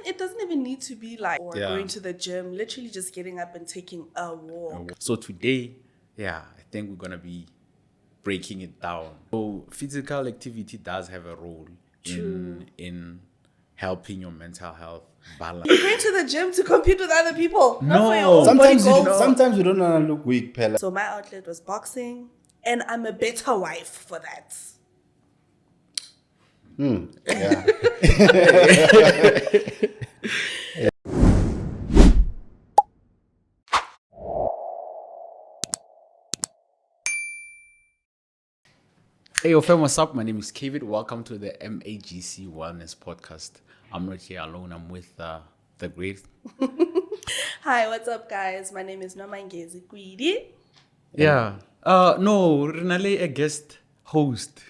mean, it doesn't even need to be like or going to the gym, literally just getting up and taking a walk. So today, I think we're gonna be breaking it down. So physical activity does have a role in helping your mental health balance. You're going to the gym to compete with other people, not for your No. own body Sometimes goals. sometimes we don't want to look weak, Pella. So my outlet was boxing, and I'm a better wife for that. Yeah. Hey, yo, fam, what's up? My name is Kevin. Welcome to the MAGC Wellness Podcast. I'm not here alone. I'm with the great. Hi, what's up, guys? My name is Normalization. Yeah. No, Renale, a guest host.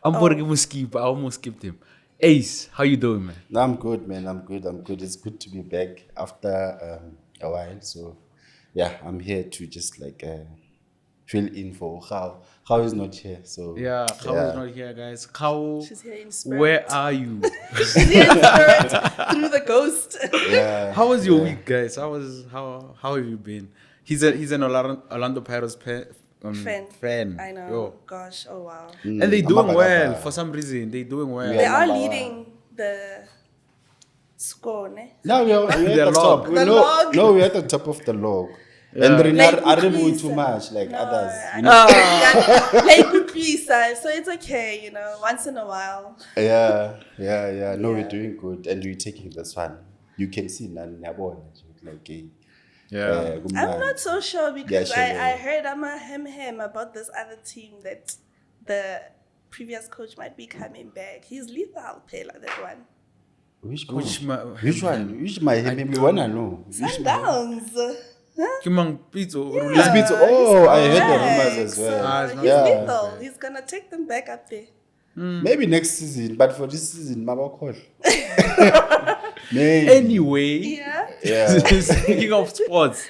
I'm going to skip. I almost skipped him. Ace, how you doing, man? No, I'm good, man. I'm good. It's good to be back after a while. So, yeah, I'm here to just like fill in for How is not here. So Yeah, Kao is not here, guys. Kao, She's here in spirit. where are you? She's here in spirit through the ghost. yeah. How was your week, guys? How have you been? He's an Orlando Pirates fan. I know. Yo. Gosh, oh wow. And they doing well for some reason. They doing well. They are number leading the score, ne? Now we're at The the log. top. The log. No, we're at the top of the log. And Like Renard aren't Utlwisa. too much like No, others. I know. Like Utlwisa, so it's okay, you know, once in a while. Yeah. No, we're doing good, and we're taking this one. You can see none like I'm not so sure because Yeah, sure, I heard I'm a hem about this other team that the previous coach might be coming back. He's lethal, Pela, that one. Which one? Which my we wanna know. Sundowns. Huh? Kimang Pizzo. Yeah, Pizza. he's Oh, I heard the back, rumors as well. so it's not he's bad. lethal. He's gonna take them back up there. Maybe next season, but for this season, Mabakol. Maybe. Anyway, Yeah. speaking of sports,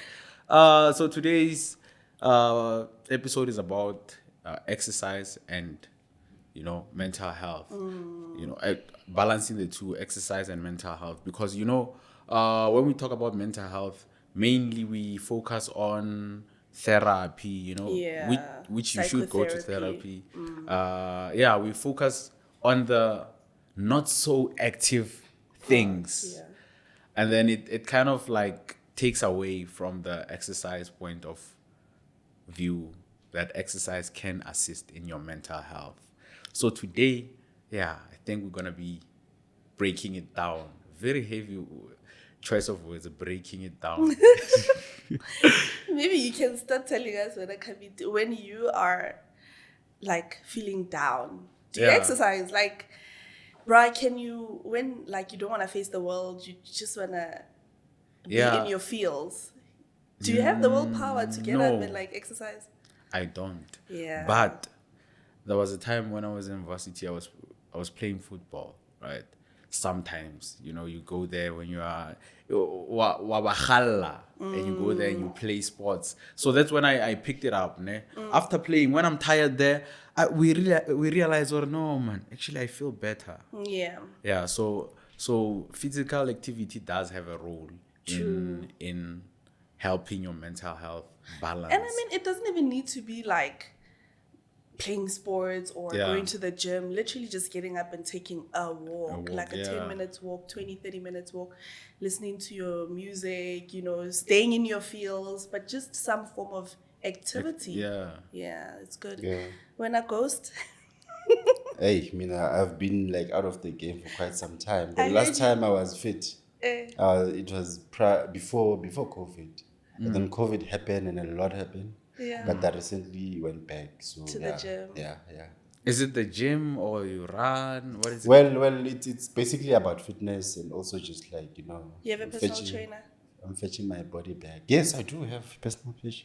so today's episode is about exercise and mental health. Balancing the two, exercise and mental health, because when we talk about mental health, mainly we focus on therapy. Yeah. which you should go to Psychotherapy. therapy. We focus on the not so active things. Yeah. And then it kind of like takes away from the exercise point of view that exercise can assist in your mental health. So today, I think we're going to be breaking it down. Very heavy choice of words, breaking it down. Maybe you can start telling us when you are like feeling down. Do you Yeah. exercise? Like, bruh, can you, when like you don't want to face the world, you just want to be Yeah. in your feels. Do you have the willpower to get up No. and like exercise? I don't. Yeah. But there was a time when I was in varsity, I was playing football, right? Sometimes, you go there when you are wabakhala, and you go there and you play sports. So that's when I picked it up. Ne? After playing, when I'm tired there, we realize, no, man, actually I feel better. Yeah. Yeah, so physical activity does have a role in helping your mental health balance. And I mean, it doesn't even need to be like playing sports or going to the gym, literally just getting up and taking a walk, like a 10 minutes walk, 20, 30 minutes walk, listening to your music, staying in your feels, but just some form of activity. Yeah, it's good. Yeah. When a ghost, Hey, I've been like out of the game for quite some time. The I last heard time I was fit, eh, it was before COVID. And then COVID happened and a lot happened. Yeah. But that recently went back. So To the gym. Yeah. Is it the gym or you run? What is it? Well, it's basically about fitness and also just like you have a personal trainer. I'm fetching my body back. Yes, I do have personal trainer.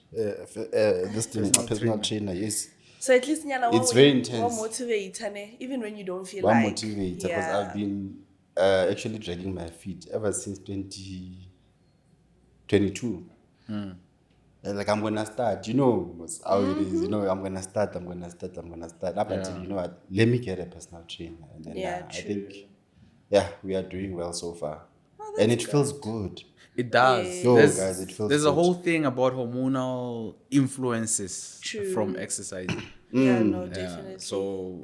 Yes, So at least It's very intense. motivator, even when you don't feel one like. motivator because Yeah. I've been actually dragging my feet ever since 2022. Like I'm gonna start, what's how it is. I'm gonna start. Up until what? Let me get a personal trainer, and then Yeah, I true. think, we are doing well so far. Oh, and it feels good. It does. Yeah. Yo, There's, guys, it feels there's a good. whole thing about hormonal influences True. from exercising. Yeah, no, Yeah. definitely. So,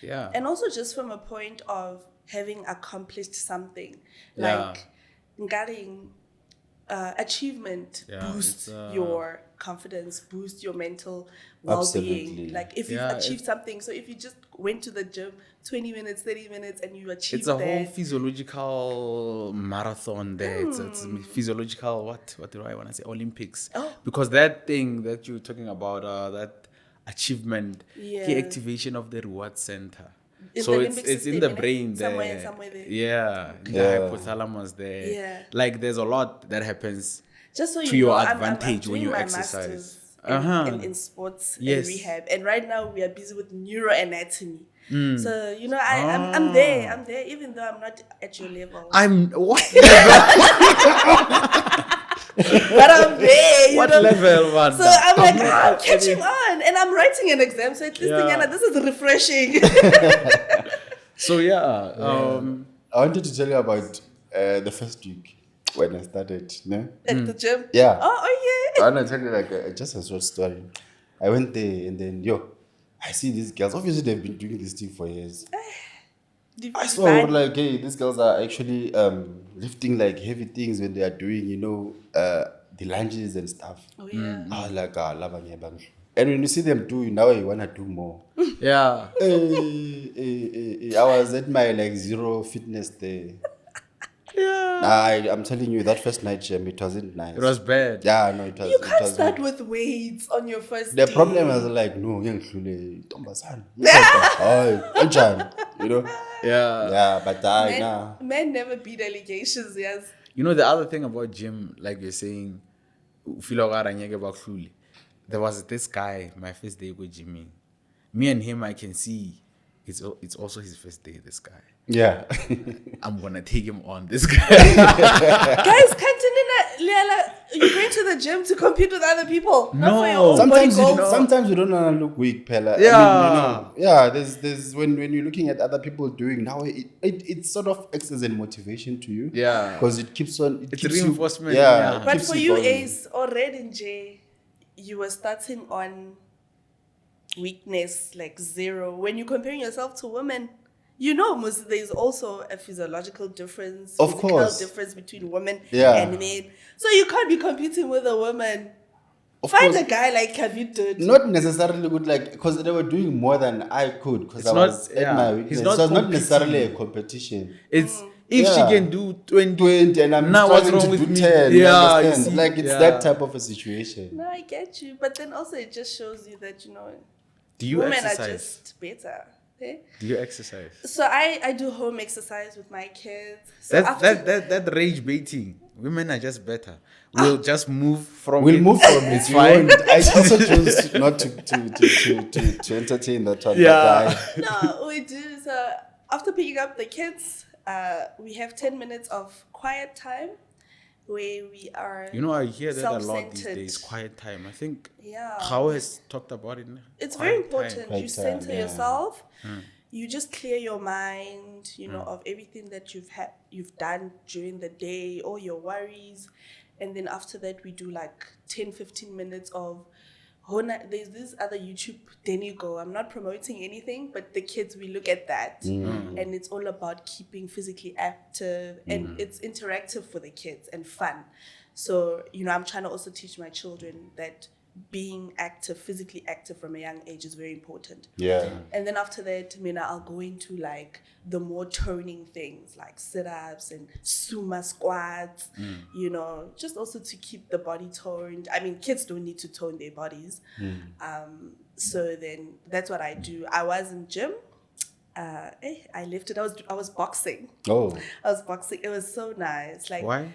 yeah. And also just from a point of having accomplished something, Yeah. like getting achievement Yeah, boosts it's, your confidence, boosts your mental well-being. Absolutely. Like if you've achieved something, so if you just went to the gym 20 minutes, 30 minutes, and you achieved It's a that, whole physiological marathon there. It's physiological, what do I want to say? Olympics. Oh. Because that thing that you're talking about, that achievement, Yeah. the activation of the reward center. In So the it's limbic in system, the innit? brain Somewhere there. there. Yeah, in the Yeah. hypothalamus there. Yeah. Like there's a lot that happens Just so to you your know, advantage I'm when doing you my exercise. masters Uh-huh. in sports Yes. and rehab, and right now we are busy with neuroanatomy. Mm. So you know, I'm there, even though I'm not at your level. I'm what But I'm there. what you know? level, man? So I'm like, not I'm at catching any- on, and I'm writing an exam. So at least, Yeah. this is refreshing. So yeah, I wanted to tell you about the first week when I started. No? At the gym. Yeah. Oh I want to tell you like just a short story. I went there and then I see these girls. Obviously, they've been doing this thing for years. yeah. I saw like, hey, these girls are actually lifting like heavy things when they are doing, the lunges and stuff. Oh yeah. I was like, and when you see them do, now you wanna do more. yeah. I was at my like zero fitness day. Yeah. I'm telling you, that first night gym, it wasn't nice. It was bad. Yeah, no, it was. You it can't was start not. with weights on your first The day. problem was like, no, you know. Yeah. Yeah, but nah. Men never beat allegations, yes. You know the other thing about gym, like you're saying, there was this guy, my first day with Jimmy. Me and him, I can see it's also his first day, this guy. Yeah. I'm gonna take him on, this guy. Guys, you're going to the gym to compete with other people. Not for your own Sometimes body you, goals. sometimes you don't want to look weak, Pella. Yeah. There's when you're looking at other people doing now, it sort of acts as a motivation to you. Yeah. Because it keeps on. It's keeps reinforcement, You, yeah. it But keeps for you, going. Ace or Red and J, you were starting on weakness like 0. When you're comparing yourself to women, there's also a physiological difference, Of physical course. difference between women Yeah. and men. So you can't be competing with a woman. Of Find course. a guy like Kavit did. Not necessarily good, like, because they were doing more than I could, because I It's not- was yeah. at my He's weakness. not So it's not competing. necessarily a competition. It's if Yeah. she can do 20, 20 and I'm now what's struggling wrong to with do me? 10. you Yeah, you understand? see, Like, it's yeah. that type of a situation. No, I get you. But then also it just shows you that, Do you women exercise? are just better. Eh? Do you exercise? So I do home exercise with my kids. So That rage baiting. Women are just better. We'll just move from We'll it. move from it. It's We fine. won't- I also choose not to entertain that one. Yeah. But No, we do. So after picking up the kids, we have 10 minutes of quiet time where we are. I hear that a lot these self-centered. days. Quiet time. I think Yeah. Khao has talked about it. It's Quiet very time. important. Quiet You time, center yeah. yourself. You just clear your mind, of everything that you've done during the day, all your worries. And then after that, we do like 10, 15 minutes of there's this other YouTube, Denigo. I'm not promoting anything, but the kids, we look at that. And it's all about keeping physically active. And it's interactive for the kids and fun. So, I'm trying to also teach my children that being active, physically active from a young age is very important. yeah. And then after that, I'll go into like the more toning things like sit-ups and sumo squats, just also to keep the body toned. I mean, kids don't need to tone their bodies. So then that's what I do. I was in gym. I lifted. I was boxing. Oh. I was boxing. It was so nice. Like, Why?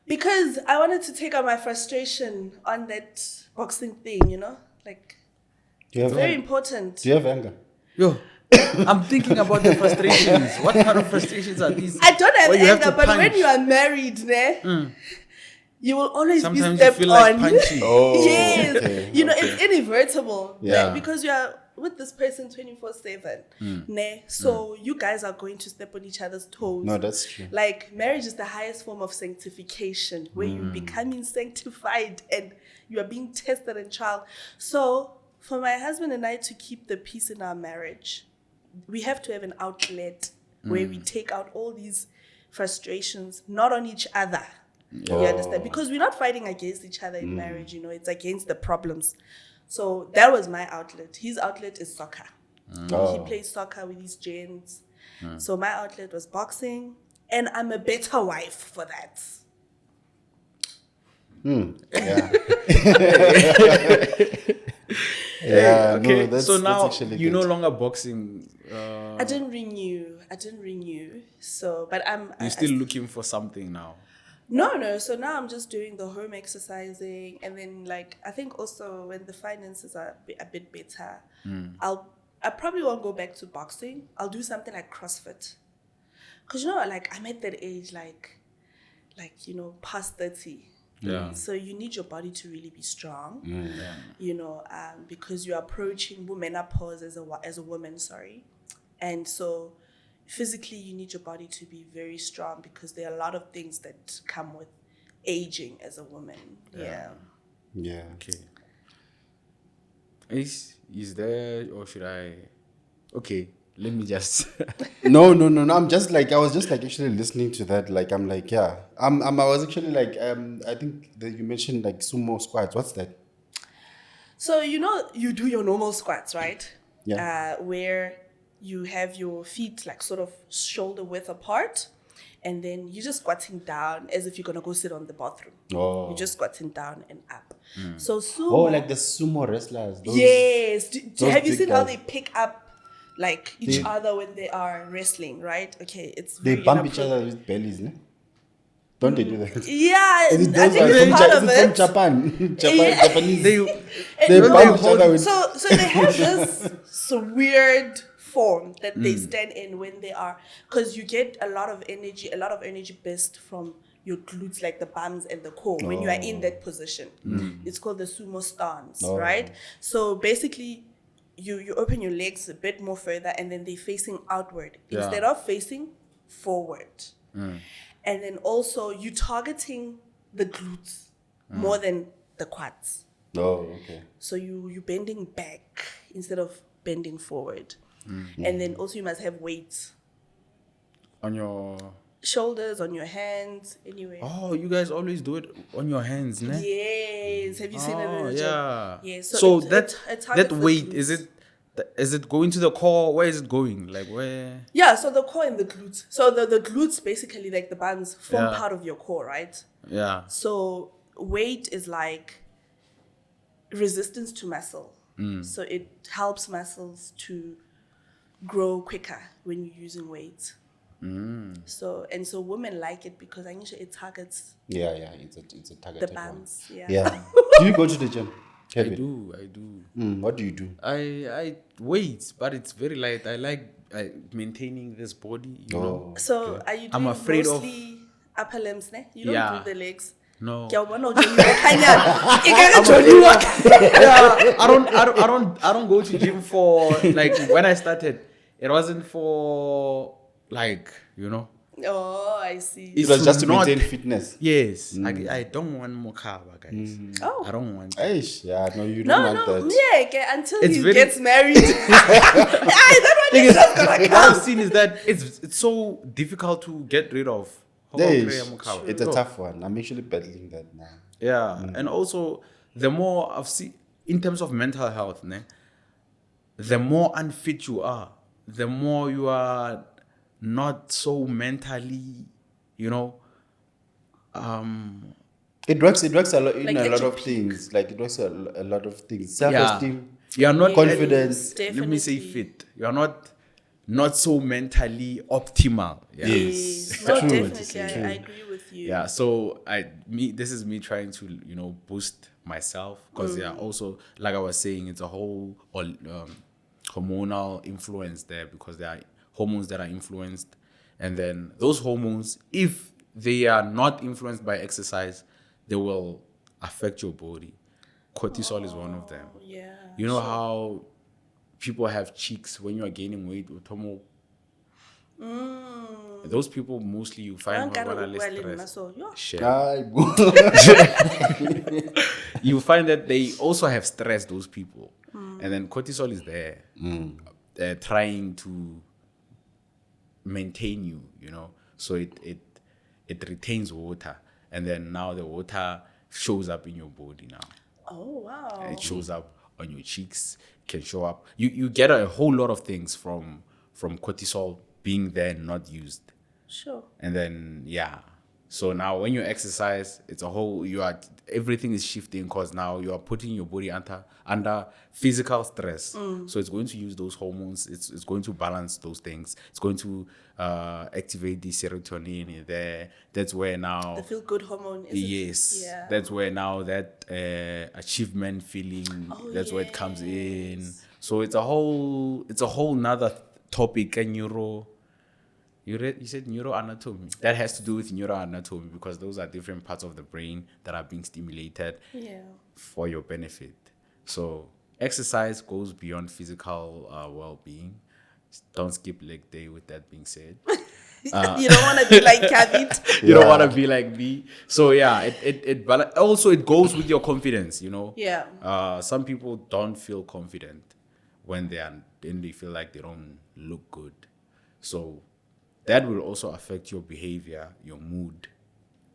because I wanted to take out my frustration on that boxing thing, like Do you have very anger? important. Do you have anger? Yo, I'm thinking about the frustrations. What kind of frustrations are these? I don't have Where you have anger, to but punch. when you are married, you will always Sometimes be you stepped feel like on. punching. Oh, Yes, okay, it's inevitable. Yeah. Like, because you are with this person 24/7. Ne? So you guys are going to step on each other's toes. No, that's true. Like marriage is the highest form of sanctification, where you're becoming sanctified and you are being tested in trial. So for my husband and I to keep the peace in our marriage, we have to have an outlet where we take out all these frustrations, not on each other. You understand? Because we're not fighting against each other in marriage, you know, it's against the problems. So that was my outlet. His outlet is soccer. He plays soccer with his gents. So my outlet was boxing, and I'm a better wife for that. Yeah. Okay. No, that's, so now that's actually you're no good. longer boxing. I didn't renew. So, but You're still looking for something now. No. So now I'm just doing the home exercising, and then like I think also when the finances are a bit better, I probably won't go back to boxing. I'll do something like CrossFit, cause you know, like I'm at that age, like you know, past 30. Yeah. So you need your body to really be strong, you know, because you're approaching menopause as a woman, and so physically you need your body to be very strong because there are a lot of things that come with aging as a woman. Yeah. Okay. Is there, or should I? Okay, let me just. No. I'm just like, I was just like actually listening to that. Like, I'm like, yeah. I was actually like, I think that you mentioned like sumo squats. What's that? So you know you do your normal squats, right? Yeah. Where you have your feet like sort of shoulder width apart, and then you're just squatting down as if you're gonna go sit on the bathroom. Oh. You're just squatting down and up. So sumo. Oh, like the sumo wrestlers. Those, Yes. those Have you big seen how guys. they pick up like each other when they are wrestling, right? Okay, it's They very bump each inappropriate. other with bellies, ne? Don't they do that? Yeah, Is it I those think ones it's part is of it from it. Japan? Yeah. Japanese. And They bump each other with. so they have this weird form that they stand in when they are, because you get a lot of energy burst from your glutes, like the bums and the core, when you are in that position. It's called the sumo stance, right? So basically you open your legs a bit more further, and then they're facing outward instead of facing forward. And then also you targeting the glutes more than the quads. Oh, okay. So you bending back instead of bending forward. And then also you must have weights. On your Shoulders, on your hands, anyway. Oh, you guys always do it on your hands, ne? Yes. Have you seen it in the gym? Yeah. Yes. So it that targets the weight, glutes. is it going to the core? Where is it going? Like where? Yeah, so the core and the glutes. So the glutes basically, like the buns, form Yeah. part of your core, right? Yeah. So weight is like resistance to muscle. So it helps muscles to grow quicker when you're using weight. So women like it because I think it targets Yeah, it's a targeted the one. bums. Yeah. Yeah. Do you go to the gym? I Kevin? do. What do you do? I weight, but it's very light. I like maintaining this body, you know. So are you doing I'm afraid of- mostly upper limbs, ne? You don't Yeah. do the legs. No. Yeah, I don't go to gym for like when I started, it wasn't for like, you know. Oh, I see. It was just to not- maintain fitness. Yes. I don't want more carb, guys. Oh. I don't want it. Aish, yeah, no, you don't want that. Yeah, okay, until It's he very- gets married. That one is just gonna What come. I've seen is that it's so difficult to get rid of. Aish, it's a tough one. I'm actually battling that now. Yeah, and also the more I've seen in terms of mental health, ne, the more unfit you are, the more you are not so mentally, you know. It works a lot in Like a at lot your of peak. things. Like it works a lot of things. Self-esteem. You are not Confidence. Let me say Definitely. fit. You are not so mentally optimal. Yeah. Yes. Yes. No, True. definitely. I agree with you. Yeah, so this is me trying to, you know, boost myself because also like I was saying, it's a whole hormonal influence there because there are hormones that are influenced, and then those hormones, if they are not influenced by exercise, they will affect your body. Cortisol is one of them. Yeah. You know how people have cheeks when you are gaining weight. Those people mostly you find you find that they also have stress, those people. And then cortisol is there trying to maintain you, you know. So it retains water, and then now the water shows up in your body now. Oh wow. It shows up on your cheeks, can show up. You get a whole lot of things from cortisol being there and not used. Sure. And then so now when you exercise, it's a whole everything is shifting because now you are putting your body under physical stress. So it's going to use those hormones, it's going to balance those things, it's going to activate the serotonin in there. That's where now the feel good hormone is that's where now that achievement feeling, that's where it comes in. So it's a whole nother topic. And you said neuroanatomy. That has to do with neuroanatomy because those are different parts of the brain that are being stimulated for your benefit. So exercise goes beyond physical well-being. Don't skip leg day with that being said. You don't want to be like Kavit. You don't want to be like me. So it also it goes with your confidence, you know. Yeah. Some people don't feel confident when they feel like they don't look good. So that will also affect your behavior, your mood.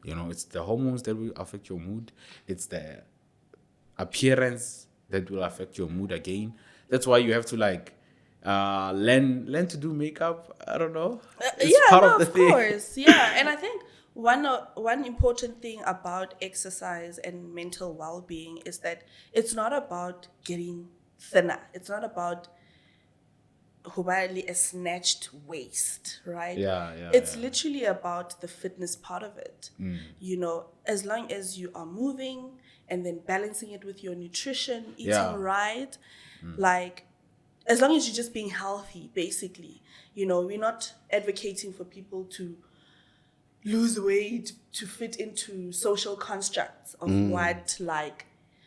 You know, it's the hormones that will affect your mood. It's the appearance that will affect your mood again. That's why you have to learn to do makeup. I don't know. It's part of the thing. Of course. Yeah, and I think one important thing about exercise and mental well-being is that it's not about getting thinner. It's not about a snatched waist, right? It's literally about the fitness part of it. You know, as long as you are moving and then balancing it with your nutrition, eating right, as long as you're just being healthy, basically. You know, we're not advocating for people to lose weight to fit into social constructs of what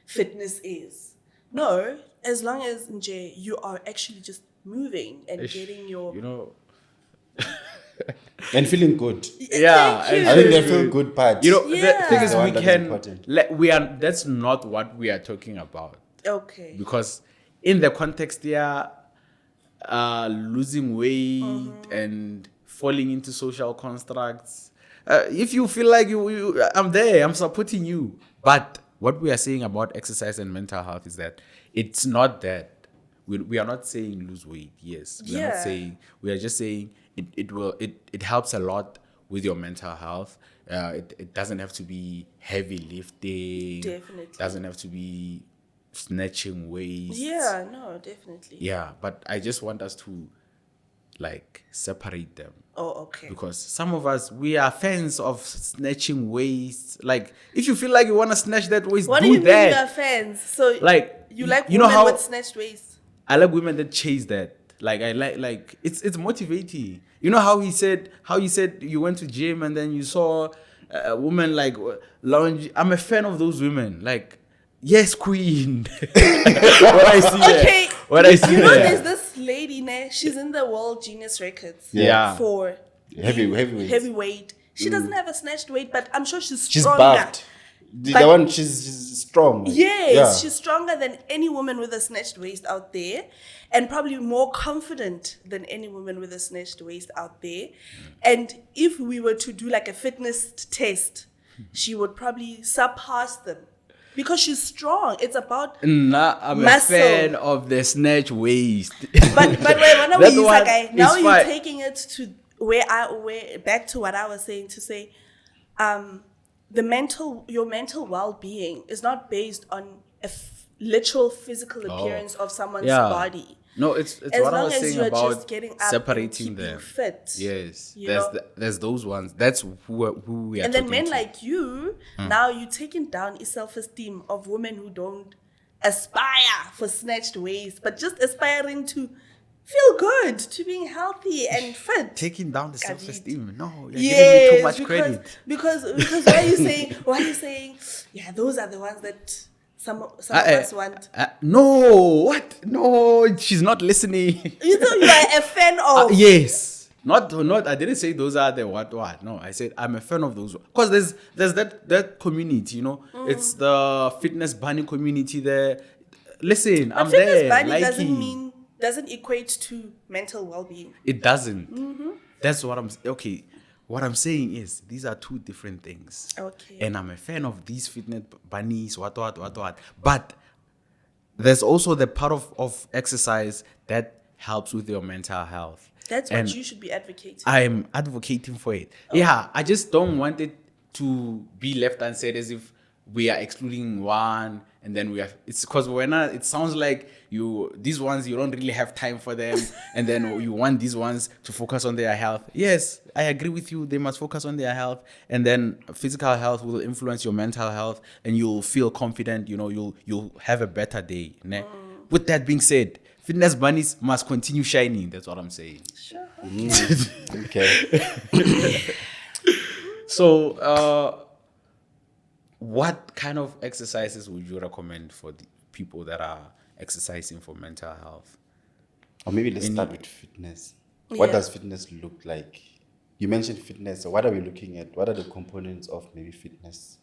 fitness is. No, as long as you are actually just moving and getting your and feeling good. I think the feel good part. You know, the thing is that's not what we are talking about. Okay. Because in the context losing weight and falling into social constructs, if you feel like I'm there, I'm supporting you. But what we are saying about exercise and mental health is that it's not that. We are not saying lose weight. Yes, we are not saying. We are just saying it helps a lot with your mental health. It doesn't have to be heavy lifting. Definitely. Doesn't have to be snatching weights. Yeah, no, definitely. Yeah, but I just want us to separate them. Oh, okay. Because some of us, we are fans of snatching weights. If you feel like you want to snatch that waist, what do you that. Mean you are fans? So you like you know women how, with snatched waists? I like women that chase that. I like it's motivating. You know how you said you went to gym and then you saw a woman lounge. I'm a fan of those women. Yes, queen. What I see there. What I see there. There's this lady, she's in the World Guinness Records. Yeah. For heavyweight. She doesn't have a snatched weight, but I'm sure she's stronger. Buffed. The one she's strong. Yes, she's stronger than any woman with a snatched waist out there, and probably more confident than any woman with a snatched waist out there. And if we were to do a fitness test, she would probably surpass them because she's strong. It's about I'm muscle. a fan of the snatch waist. But wait, now you're taking it to back to what I was saying to say, your mental well-being is not based on a literal physical appearance of someone's body. No, it's as what I was long as saying you're about just getting up separating and them. Fit. Yes, there's those ones. That's who we are. And then men like you, now you're taking down a self-esteem of women who don't aspire for snatched waist, but just aspiring to feel good, to being healthy and fit. Taking down the self-esteem. No, you're giving me too much credit. Because why are you saying, those are the ones that Some of us want. No, what? No, she's not listening. You know, you are a fan of. Yes. Not. I didn't say those are the what. No, I said I'm a fan of those. Because there's that community, you know. It's the fitness bunny community there. Listen, But I'm fitness there. bunny doesn't equate to mental well-being. It doesn't. That's what I'm. Okay. What I'm saying is these are two different things. Okay. And I'm a fan of these fitness bunnies, what. But there's also the part of exercise that helps with your mental health. That's what you should be advocating. I'm advocating for it. Yeah, I just don't want it to be left unsaid as if we are excluding one and then we have. It's because it sounds like these ones you don't really have time for them, and then you want these ones to focus on their health. Yes, I agree with you. They must focus on their health, and then physical health will influence your mental health, and you'll feel confident. You know, you'll have a better day. Ne? With that being said, fitness bunnies must continue shining. That's what I'm saying. Sure. Okay. So, what kind of exercises would you recommend for the people that are exercising for mental health? Or maybe let's start with fitness. What does fitness look like? You mentioned fitness. So what are we looking at? What are the components of maybe fitness?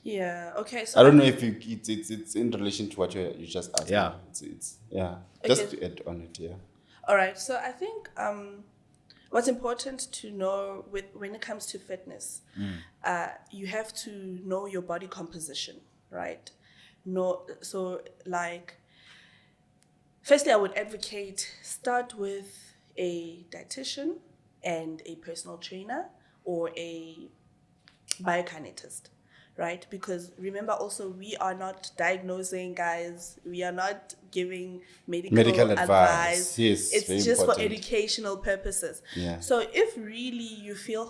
Yeah. Okay. So I don't know if it's in relation to what you just asked. Yeah. It's just Okay. to add on it. Yeah. All right. So I think what's important to know when it comes to fitness, you have to know your body composition, right? Firstly, I would advocate start with a dietitian and a personal trainer or a biokinetist, right? Because remember also, we are not diagnosing, guys. We are not giving medical advice. Yes, it's very just important. for educational purposes. Yeah. So if really you feel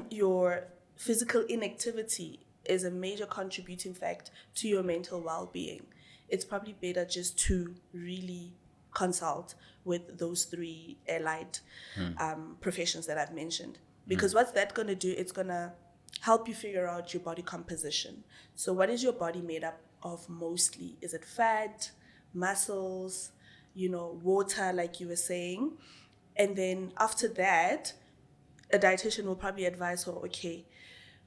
your physical inactivity is a major contributing factor to your mental well-being, it's probably better just to really consult with those three allied professions that I've mentioned. Because what's that going to do? It's going to help you figure out your body composition. So what is your body made up of mostly? Is it fat, muscles, water, like you were saying? And then after that, a dietitian will probably advise her, okay,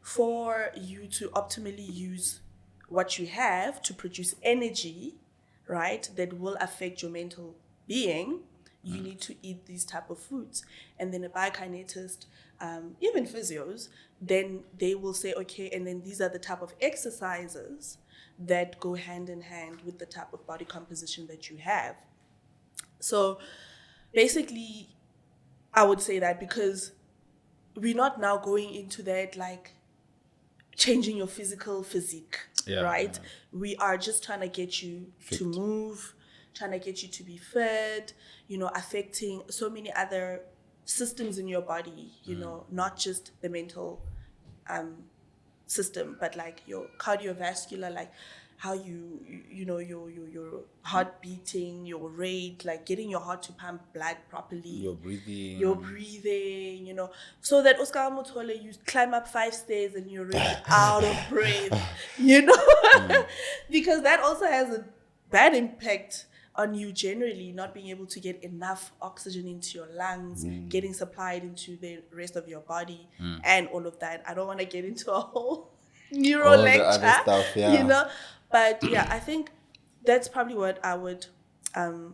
for you to optimally use what you have to produce energy, right, that will affect your mental being, you need to eat these type of foods. And then a biokinetist, even physios, then they will say, okay, and then these are the type of exercises that go hand in hand with the type of body composition that you have. So basically, I would say that because we're not now going into that like changing your physical physique, right? Yeah. We are just trying to get you to move, trying to get you to be fit, affecting so many other systems in your body, not just the mental system, but like your cardiovascular, like how your heart beating, your rate, like getting your heart to pump blood properly, your breathing, so that Oscar Motole, you climb up 5 stairs and you're really out of breath, because that also has a bad impact on you generally, not being able to get enough oxygen into your lungs, getting supplied into the rest of your body, and all of that. I don't want to get into a whole neuro all lecture, the other stuff, yeah. But yeah, I think that's probably what I would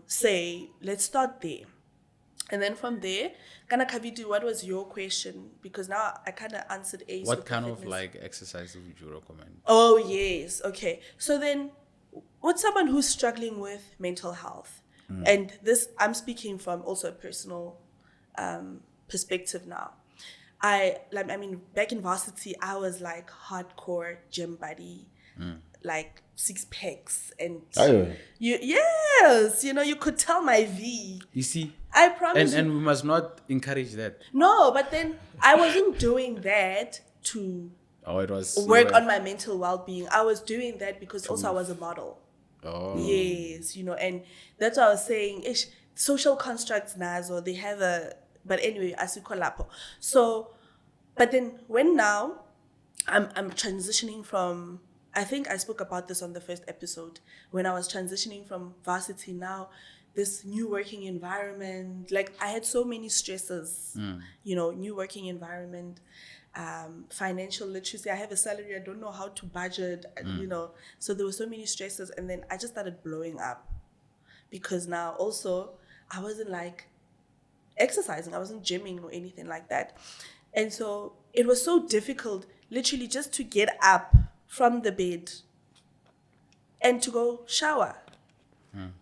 say. Let's start there. And then from there, Kana Kavidu, what was your question? Because now I kind of answered Ace. What kind of like exercises would you recommend? Oh, yes. Okay. So then, what's someone who's struggling with mental health? And this, I'm speaking from also a personal perspective now. Back in varsity, I was like hardcore gym buddy, like 6 packs, and you could tell my V. You see, I promise. And we must not encourage that. No, but then I wasn't doing that to work on my mental well-being. I was doing that because also I was a model. Oh. Yes, and that's what I was saying. Social constructs nazo, they have a, but anyway, asikolapo. So, but then when now I'm transitioning from I think I spoke about this on the first episode when I was transitioning from varsity now, this new working environment. Like I had so many stresses, new working environment, financial literacy. I have a salary, I don't know how to budget, so there were so many stresses. And then I just started blowing up because now also I wasn't like exercising, I wasn't gymming or anything like that. And so it was so difficult literally just to get up from the bed and to go shower,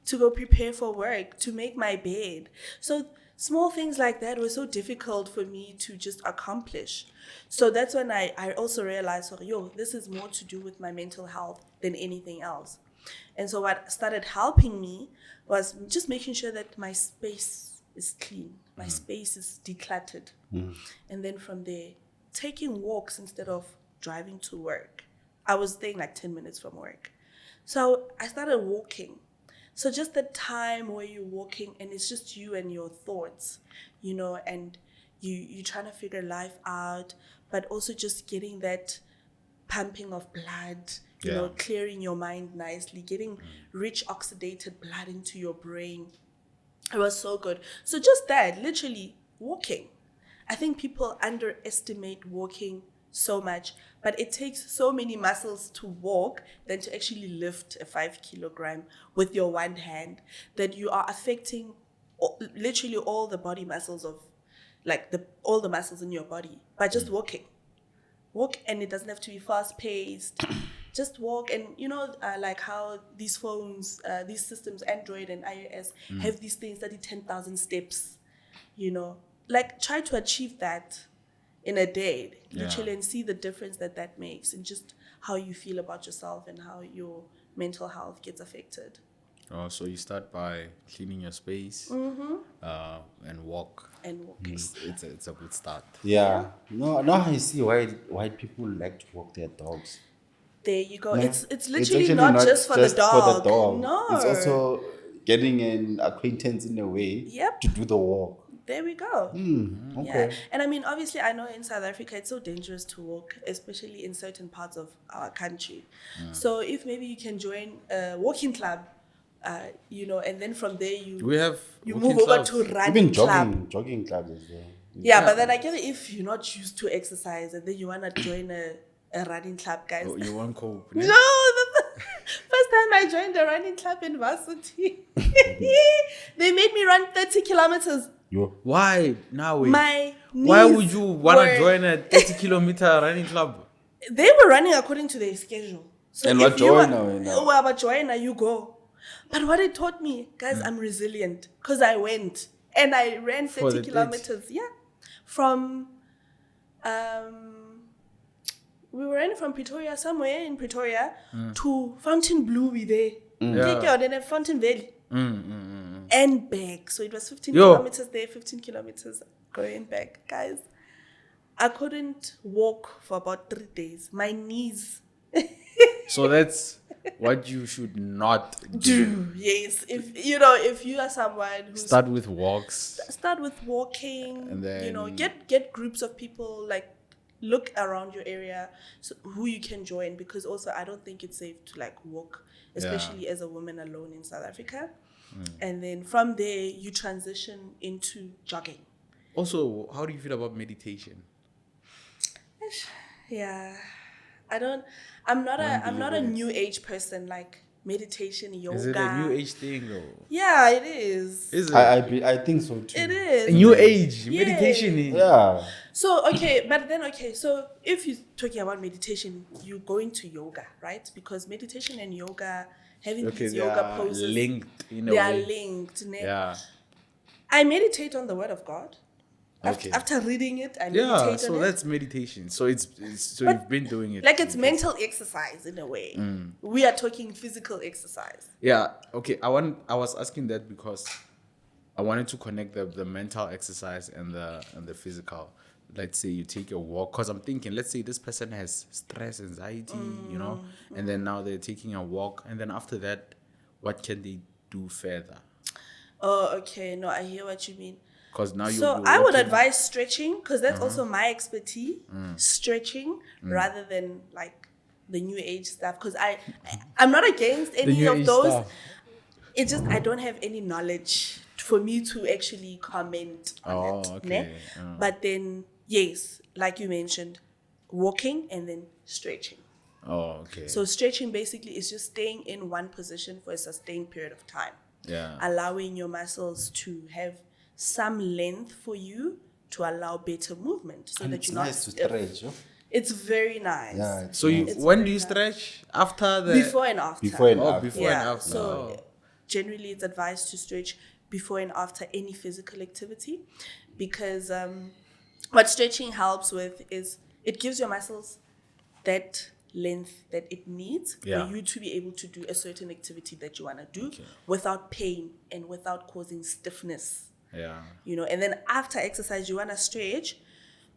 to go prepare for work, to make my bed. So small things like that were so difficult for me to just accomplish. So that's when I also realized, this is more to do with my mental health than anything else. And so what started helping me was just making sure that my space is clean, my space is decluttered. And then from there, taking walks instead of driving to work. I was staying like 10 minutes from work. So I started walking. So just the time where you're walking and it's just you and your thoughts, and you're trying to figure life out, but also just getting that pumping of blood, clearing your mind nicely, getting rich oxidated blood into your brain. It was so good. So just that, literally walking. I think people underestimate walking so much, but it takes so many muscles to walk than to actually lift a 5 kilogram with your one hand, that you are affecting literally all the body muscles of all the muscles in your body by just walking. Walk, and it doesn't have to be fast paced. Just walk. And like how these phones, these systems, Android and iOS, have these things that do 10,000 steps, like try to achieve that in a day, literally, and see the difference that makes, and just how you feel about yourself and how your mental health gets affected. Oh, so you start by cleaning your space and walk. And walking. It's a good start. Yeah. No, now I see why people like to walk their dogs. There you go. No, it's literally not just for the dog. No. It's also getting an acquaintance in a way to do the walk. There we go. Okay. Yeah. And I mean, obviously, I know in South Africa, it's so dangerous to walk, especially in certain parts of our country. So if maybe you can join a walking club, and then from there you move over to running club. Jogging clubs as well. Yeah, but then I guess if you're not used to exercise and then you want to join a running club, guys. Oh, you want cope? No, the first time I joined a running club in varsity, they made me run 30 kilometers. Why? Now wait. My knees Why would you want to join a 30-kilometer running club? They were running according to their schedule. So and if what you joiner? You go. But what it taught me, guys, I'm resilient, because I went and I ran 30 kilometers. Yeah, from we were running from Pretoria, somewhere in Pretoria, to Fontainebleau. We there. Then Fountain Valley. And back. So it was 15 kilometers there, 15 kilometers going back. Guys, I couldn't walk for about 3 days. My knees. So that's what you should not do. Yes. If you are someone who start with walks. Start with walking. And then get groups of people, like look around your area, who you can join, because also I don't think it's safe to like walk, especially as a woman alone in South Africa. And then from there you transition into jogging. Also, how do you feel about meditation? Yeah, I'm not a new age person. Like meditation, yoga. Is it a new age thing though? Yeah, it is. Is it? I think so too. It is. A new age meditation. Yeah. So so if you're talking about meditation, you go into yoga, right? Because meditation and yoga, having these yoga poses, linked in a way. They are linked. Yeah. I meditate on the Word of God. Okay. After reading it, I meditate on it. So that's meditation. So you've been doing it. Like it's mental exercise in a way. We are talking physical exercise. Yeah. Okay. I was asking that because I wanted to connect the mental exercise and the physical. Let's say you take a walk, because I'm thinking, let's say this person has stress, anxiety, and then now they're taking a walk, and then after that, what can they do further? Oh, okay. No, I hear what you mean. Because now I would advise stretching, because that's also my expertise. Stretching rather than like the new age stuff, because I'm not against any new of age those. stuff. It's just I don't have any knowledge for me to actually comment on it. Okay. But then, yes, like you mentioned, walking and then stretching. Oh, okay. So stretching basically is just staying in one position for a sustained period of time. Yeah. Allowing your muscles to have some length for you to allow better movement, so And that it's you're nice to stretch. Yo. It's very nice. Yeah, it's So nice. when do very you nice. stretch? After the Before and after. Before and Oh, after. before and Yeah. after. So Oh. generally, it's advised to stretch before and after any physical activity, because what stretching helps with is it gives your muscles that length that it needs Yeah. for you to be able to do a certain activity that you want to do without pain and without causing stiffness. Yeah. And then after exercise, you want to stretch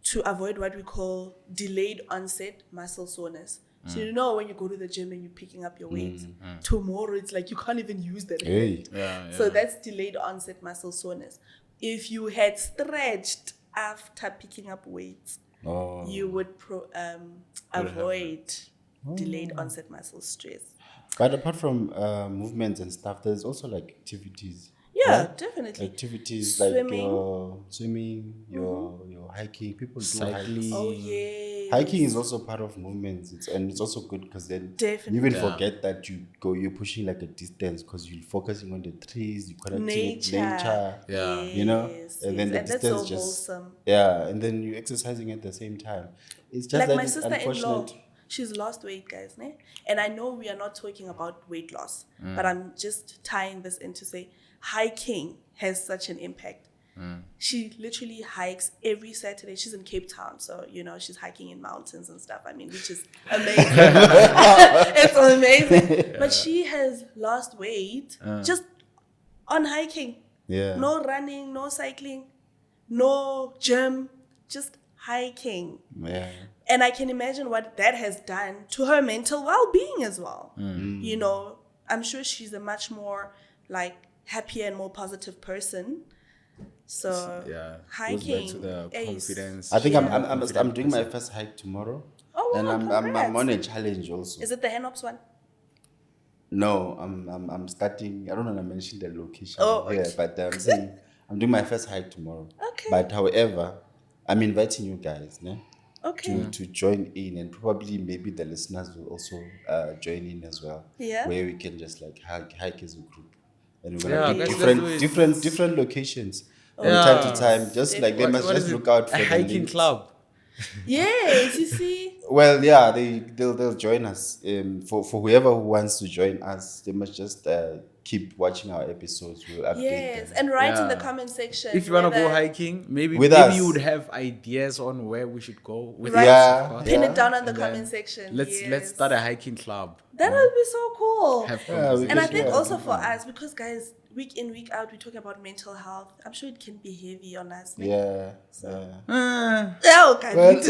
to avoid what we call delayed onset muscle soreness. So when you go to the gym and you're picking up your weights, tomorrow it's like you can't even use that. Hey. Yeah. So that's delayed onset muscle soreness. If you had stretched after picking up weights, Oh. you would avoid delayed onset muscle stress. But apart from movements and stuff, there's also like activities. Yeah, right? definitely. Activities Swimming. like your swimming, your hiking. People do Cycling. hikes. Oh yes. Hiking is also part of movements. It's also good because then Definitely. you even Yeah. forget that you're pushing like a distance because you're focusing on the trees, you're connecting with Nature. nature. Yeah. You know, Yes, and then the and that's distance so just wholesome. and then you're exercising at the same time. It's just Like that my it's sister-in-law, unfortunate. she's lost weight, guys, ne? And I know we are not talking about weight loss, Mm. but I'm just tying this in to say hiking has such an impact. She literally hikes every Saturday. She's in Cape Town, so she's hiking in mountains and stuff. I mean, which is amazing. It's amazing. But she has lost weight just on hiking. Yeah. No running, no cycling, no gym, just hiking. Yeah. And I can imagine what that has done to her mental well-being as well. I'm sure she's a much more happier and more positive person. So Yeah. hiking, Goes back to the ace. confidence. I think Yeah. I'm doing my first hike tomorrow. Oh, wow, and I'm congrats. on a challenge also. Is it the Henops one? No, I'm starting. I don't want to mention the location Oh, here, okay. but I'm saying I'm doing my first hike tomorrow. Okay. But however, I'm inviting you guys, ne, Okay. to join in, and probably maybe the listeners will also join in as well. Yeah. Where we can just hike as a group, and we're Yeah, gonna guys, do let's do it. different locations from Yeah. time to time. Just like they What- must What just is it? look out for a the hiking links. club. Yes, you see. Well, yeah, they'll join us. For whoever who wants to join us, they must just keep watching our episodes. We'll update Yes, them. and write in the Yeah. comment section. If you want to go whether- hiking, maybe With maybe us. you would have ideas on where we should go. With Right. us, Yeah. of course. Pin Yeah. it down on the And then comment section. Let's yes. start a hiking club. That would be so cool. Have Yeah, conversations. we And I can think do also that. for us, because guys, week in, week out, we talk about mental health. I'm sure it can be heavy on us. man. Yeah. Oh, guys.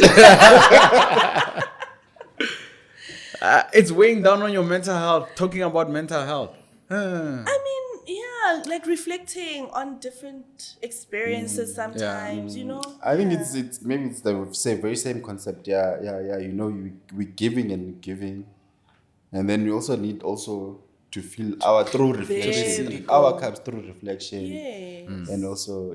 It's weighing down on your mental health. Talking about mental health. I mean, yeah, like reflecting on different experiences sometimes, I think Yeah. it's maybe it's the very same concept. Yeah. You know, we're giving and giving, and then we also need to feel our through reflection, Very our cool. cups through reflection. Yes. And also,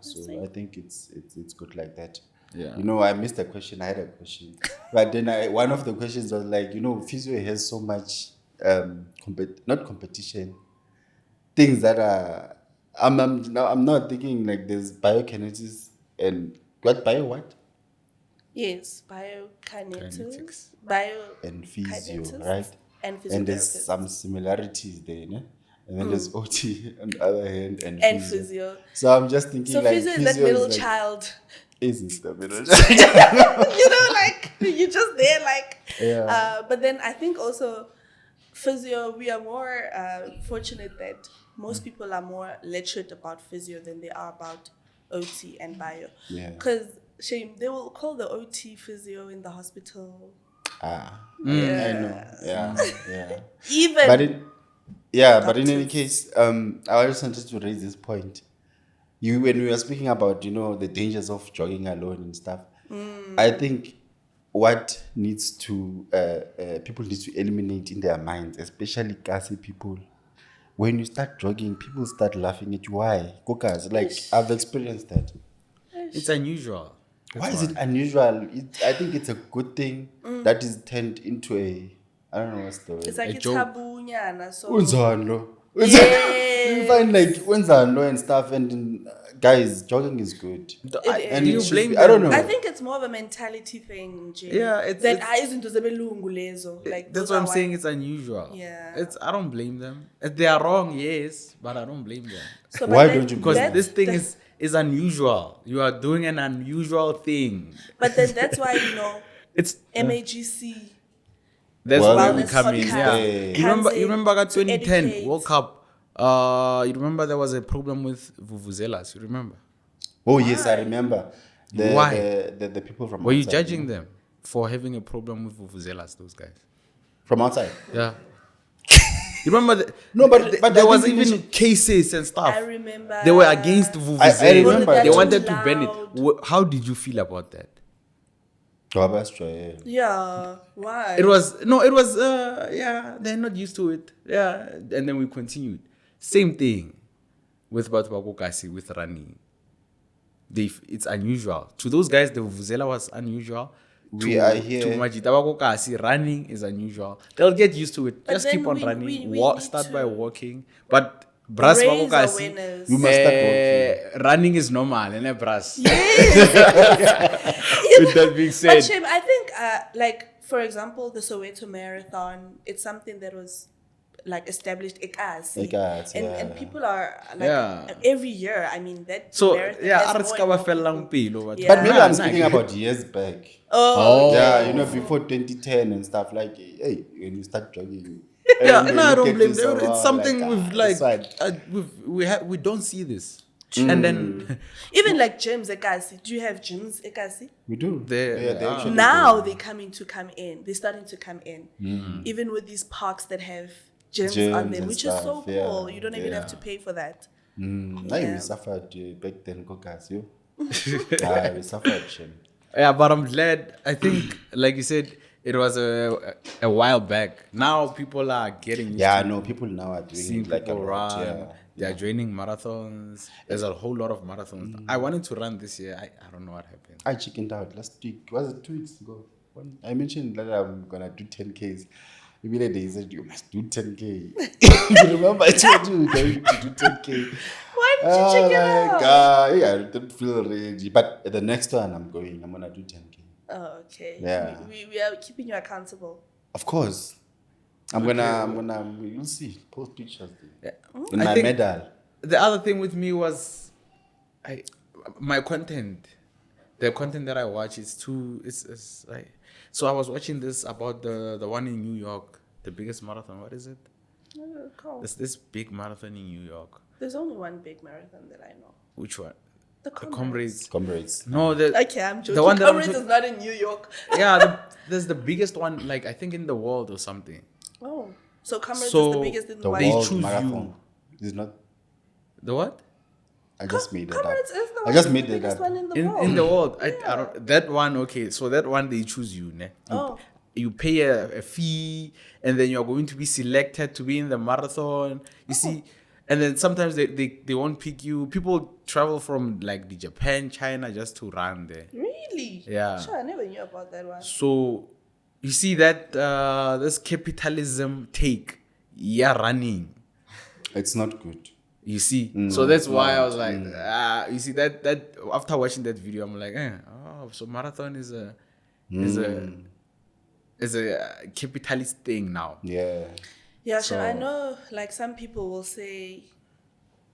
so it. I think it's good like that. Yeah. I missed a question. I had a question, but then one of the questions was like, physio has so much not competition, things that are. I'm not thinking like there's biokinetics and what Yes, biokinetics, Kinetics. and physio, Kinetics right? and And there's physiotherapists. some similarities there, ne? And then there's OT on the other hand and And physio. physio. So I'm just thinking So like physio is that middle like, child. isn't the middle child. You're just there, Yeah. but then I think also physio, we are more fortunate that most people are more literate about physio than they are about OT and bio. Yeah. Because shame, they will call the OT physio in the hospital. I know. Yeah. Even But in any Doctors. case, I just wanted to raise this point. When we were speaking about, the dangers of jogging alone and stuff, I think what needs to people need to eliminate in their minds, especially gassy people. When you start jogging, people start laughing at you. Why? Kokas, like I've experienced that. It's unusual. Why is it unusual? I think it's a good thing that is turned into a, I don't know what's the word. It's like A it's joke. tabunyana. So Unzalo. You yes. find like unzalo and stuff, and guys, jogging is good. And Do you it should blame be, I don't know. I think it's more of a mentality thing, Jay. Yeah, it's- that it's- izinto zabelungu lezo. Like That's those what I'm are saying. why- It's unusual. Yeah. I don't blame them. They are wrong, yes, but I don't blame them So, Why but don't you because blame this thing is unusual. You are doing an unusual thing. But then that's why It's MAGC. that's Well, where we Wellness come in. podcast Yeah. comes You remember in that to 2010 educate. World Cup. You remember there was a problem with vuvuzelas. You remember? Oh yes, I remember. Why? The people from Were you outside, judging know? them for having a problem with vuvuzelas? Those guys. From outside? Yeah. You remember? No, but I there was think you even mentioned- cases and stuff. I remember. They were against vuvuzela. remember They that. wanted to Too ban loud. it. How did you feel about that? Oh, that's true, yeah. Yeah. Why? It was yeah, they're not used to it. Yeah. And then we continued. Same thing with Batubakokasi with running. It's unusual. To those guys, the vuvuzela was unusual. We are here- To Majita Bakokasi, running is unusual. They'll get used to it. But Just then keep on we running. need Start to by walking. But Brass raise Bakokasi, awareness. You must start walking. running is normal, and Brass. Yes. With that being But said, Shame, I think, like for example, the Soweto Marathon. It's something that was like established Ekasi. Ekasi, and yeah. people are like Yeah. every year. I mean that. so marathon yeah, has Aris more ka and ba more fellang people. pelo, but- Yeah. But maybe I'm Nah, speaking nah. about years back. Oh, Yeah, before 2010 and stuff, like, hey, when you start jogging. Yeah, and no, I you don't look blame at them. yourself, It's something like, we've this like one. we don't see this, and then even like gyms Ekasi. Do you have gyms Ekasi? We do. They they are. actually Now do. they're coming to come in. They're starting to come in. Mm. Even with these parks that have gyms Gyms on them, and which is so stuff, cool. yeah, You don't even have yeah. to pay for that. Now Yeah. we suffered back then, Kokas, you. We suffered, Shem. yeah. But I'm glad. I think, like you said, it was a while back. Now people are getting used Yeah, to no, people now are doing seeing it like a people lot. run. Yeah. They are joining marathons. There's a whole lot of marathons. I wanted to run this year. I don't know what happened. I chickened out last week. Was it 2 weeks ago? I mentioned that I'm gonna do 10Ks. Immediately he said, you must do 10K. You remember I told you we're going to do 10K. Why did you check it out? Yeah, I didn't feel ready. But the next one I'm gonna do 10K. Oh, okay. Yeah. We are keeping you accountable. Of course. I'm gonna, you'll see, post pictures there. Yeah. In I my think medal. The other thing with me was, my content, the content that I watch is too. It's like, so I was watching this about the one in New York, the biggest marathon. What is it? Cool. There's this big marathon in New York. There's only one big marathon that I know. Which one? The The Comrades. Comrades. No, the Okay, I'm joking. The one that I'm Comrades is not in New York. yeah, there's the biggest one, like I think in the world or something. Oh, so Comrades So, is the biggest in The the world. They World choose Marathon. Is not, The what? I just made it up. Comrades is the I just one- made the it biggest up. one in the In world. in the world, I don't. That one, okay. So that one they choose you, ne? Oh. You pay a fee, and then you're going to be selected to be in the marathon. You see, and then sometimes they won't pick you. People travel from like the Japan, China just to run there. Really? Yeah. Sure, I never knew about that one. So you see that this capitalism take, yeah, running. It's not good. You see, so that's why I was not. like, you see that after watching that video, I'm like, so marathon is a capitalist thing now. Yeah. Yeah, sure. I So- know, like, some people will say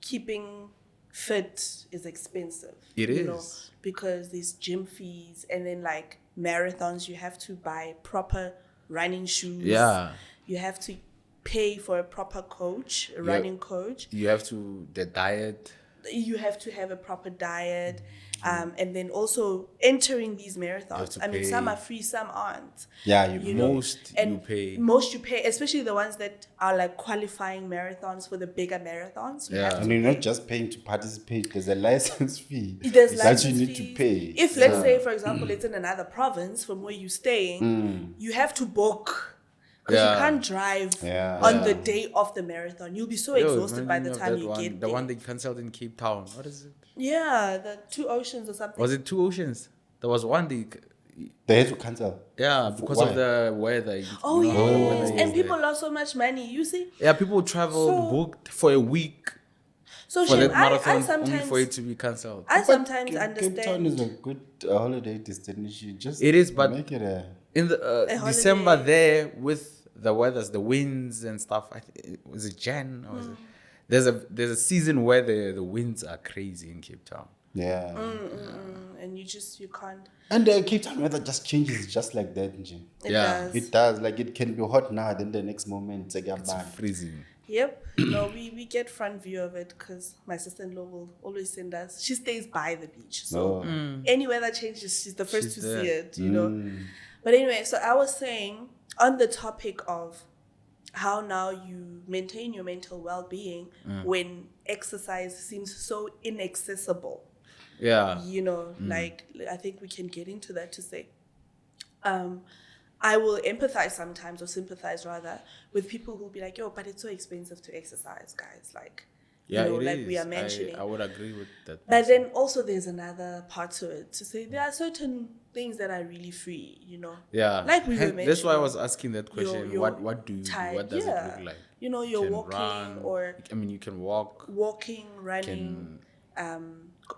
keeping fit is expensive. It you know, is. because there's gym fees, and then, like, marathons, you have to buy proper running shoes. Yeah. You have to pay for a proper coach, a running coach. You have to the diet. you have to have a proper diet. And then also entering these marathons. I mean, some pay. are free, some aren't. Yeah, You pay. Most you pay, especially the ones that are like qualifying marathons for the bigger marathons. You have and to you're pay. not just paying to participate. There's a license fee There's that license you need to fees. pay. If let's say, for example, it's in another province from where you're staying, you have to book because you Yeah. can't drive Yeah. on the Yeah. day of the marathon. You'll be so Yo, exhausted by the reminding me of time that you one, get the there. one they cancelled in Cape Town. What is it? Yeah, the Two Oceans or something. Was it Two Oceans? There was one They had to cancel. yeah, because Why? of the weather. Oh you know how the weather yes, is and there. people lost so much money. You see, Yeah, people traveled, So- booked for a week so for Shem, that marathon, I only sometimes for it to be cancelled. I But sometimes Cape Town understand. is a good holiday destination. Just It is, but make it a. in the A December holiday. there with the weathers, the winds and stuff. Was it Jan or was it? There's a season where the winds are crazy in Cape Town. Yeah. And you can't. And Cape Town weather just changes just like that. Nje. It Yeah. does. It does. Like it can be hot now, then the next moment it's like a It's ban. freezing. Yep. No, we get front view of it because my sister-in-law will always send us. She stays by the beach, so Oh. any weather changes, she's the first She's to there. see it. You know. But anyway, so I was saying on the topic of how now you maintain your mental well-being when exercise seems so inaccessible. Yeah. You know, like I think we can get into that to say. I will empathize sometimes or sympathize rather with people who'll be like, yo, but it's so expensive to exercise, guys. Like, Yeah, you know, it like is. we are mentioning. I would agree with that. But then also there's another part to it to say there are certain things that are really free, you know. Yeah. Like we were That's why I mentioning, was asking that question. your What do you do? time, What does yeah. it look like? You know, you're walking or I mean, you can walk. walking, running,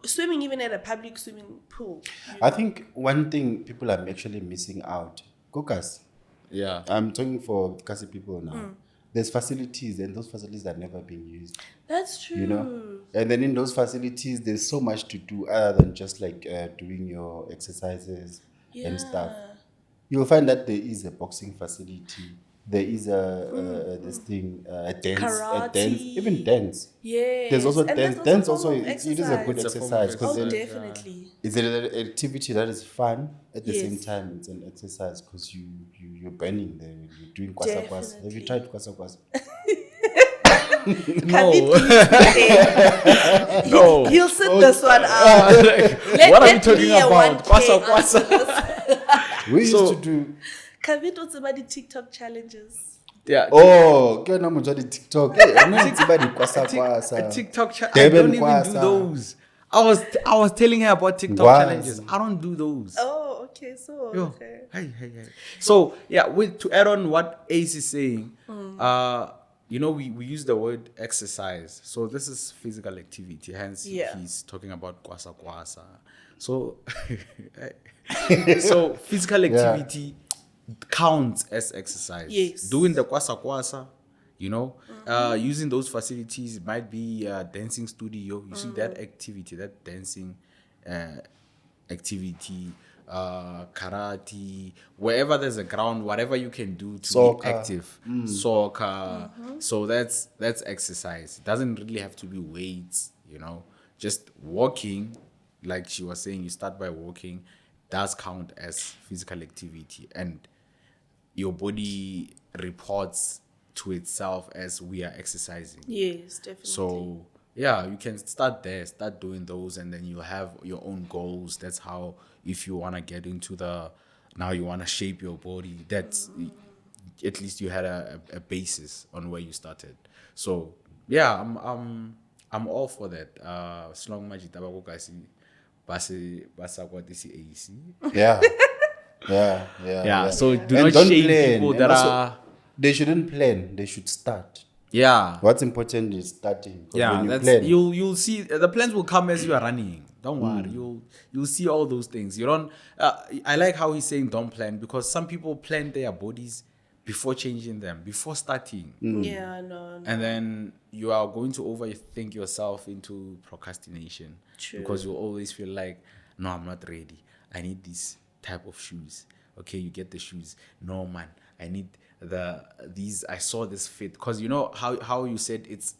swimming even at a public swimming pool. I think one thing people are actually missing out. Kokas. Yeah. I'm talking for Kasi people now. There's facilities and those facilities are never being used. That's true. You know, and then in those facilities, there's so much to do other than just like doing your exercises and stuff. You'll find that there is a boxing facility. There is this thing, a dance, even dance. Yes. There's also And dance. that's Dance a also form of it is a good It's a form of exercise because Oh, exercise. definitely. it's an activity that is fun at the same Yes. time. It's an exercise because you're burning there. You're doing kwasa kwasa. Have you Definitely. tried kwasa kwasa? No. No. He'll sit this one out. What are we talking me a about? 1K Kwasa answer kwasa. this. We used So- to do. Kavit, what's about the TikTok challenges? Yeah. Oh, ke wena motho wa di-TikTok. Hey, I'm not about the kwasa kwasa. A TikTok I Durban don't even do kwasa. those. I was telling her about TikTok Kwasa. challenges. I don't do those. Oh, okay. So, Yo, okay. hey. So yeah, to add on what Ace is saying, you know, we use the word exercise. So this is physical activity. Hence, Yeah. he's talking about kwasa kwasa. So, so physical activity counts as exercise. Yes. Doing the kwasa kwasa, you know, using those facilities, it might be a dancing studio. You see that activity, that dancing activity, karate, wherever there's a ground, whatever you can do to Soccer. be active, soccer. So that's exercise. It doesn't really have to be weights, you know. Just walking, like she was saying, you start by walking, does count as physical activity, and your body reports to itself as we are exercising. Yes, definitely. So yeah, you can start there, start doing those, and then you have your own goals. That's how, if you want to get into now you want to shape your body, that's at least you had a basis on where you started. So yeah, I'm all for that. As long as AC. Yeah. Yeah. So do And not don't shame plan. people And that also, are They shouldn't plan. They should start. yeah. What's important is starting. 'Cause Yeah, when you that's plan, you'll see the plans will come as you are running. Don't worry, you'll see all those things. You don't. I like how he's saying don't plan, because some people plan their bodies before changing them, before starting, Yeah, no. and then you are going to overthink yourself into procrastination. True. Because you always feel like, no, I'm not ready. I need this type of shoes. Okay, you get the shoes. No, man, I need these. I saw this fit, because you know how you said it's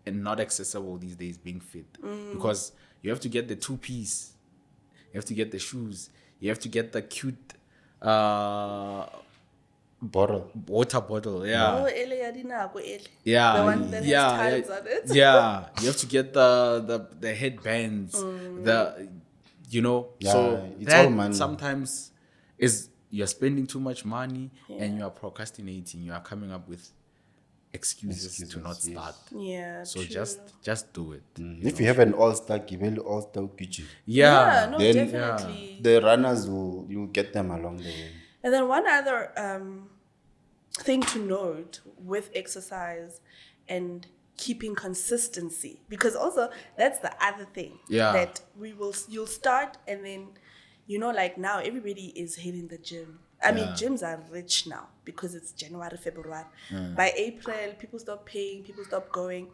and not accessible these days, being fit, because you have to get the 2 piece, you have to get the shoes, you have to get the cute Bottle. water bottle. Oh, Yeah. ele ya dinako ele. Yeah, The one that has tiles on it. yeah. You have to get the headbands, the Yeah, so it's all that money. sometimes is you're spending too much money and you are procrastinating. You are coming up with excuses to not start. Yeah, So true. just do it. If you have an all-star, give an all-star kitchen. Yeah, Yeah. no, Then- definitely. The runners you'll get them along the way. And then one other thing to note with exercise and keeping consistency, because also that's the other thing that you'll start, and then like now everybody is hitting the gym. I mean, gyms are rich now because it's January, February. By April, people stop paying, people stop going.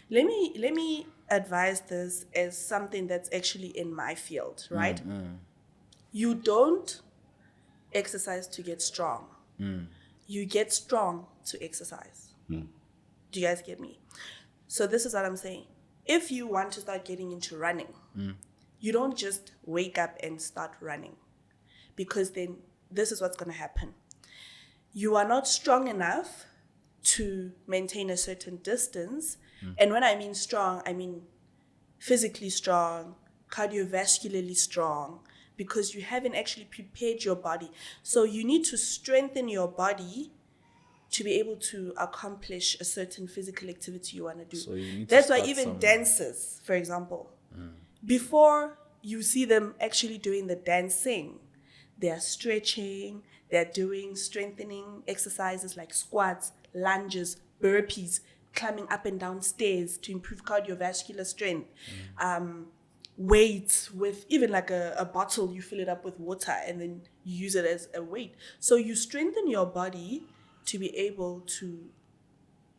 Let me advise this as something that's actually in my field, right? You don't exercise to get strong. You get strong to exercise. Do you guys get me? So this is what I'm saying. If you want to start getting into running, you don't just wake up and start running, because then this is what's going to happen. You are not strong enough to maintain a certain distance. And when I mean strong, I mean physically strong, cardiovascularly strong, because you haven't actually prepared your body. So you need to strengthen your body to be able to accomplish a certain physical activity you want to do. So you need to That's why start even somewhere. dancers, for example, before you see them actually doing the dancing, they are stretching, they're doing strengthening exercises like squats, lunges, burpees, climbing up and down stairs to improve cardiovascular strength. Weights with even like a bottle, you fill it up with water and then you use it as a weight. So you strengthen your body to be able to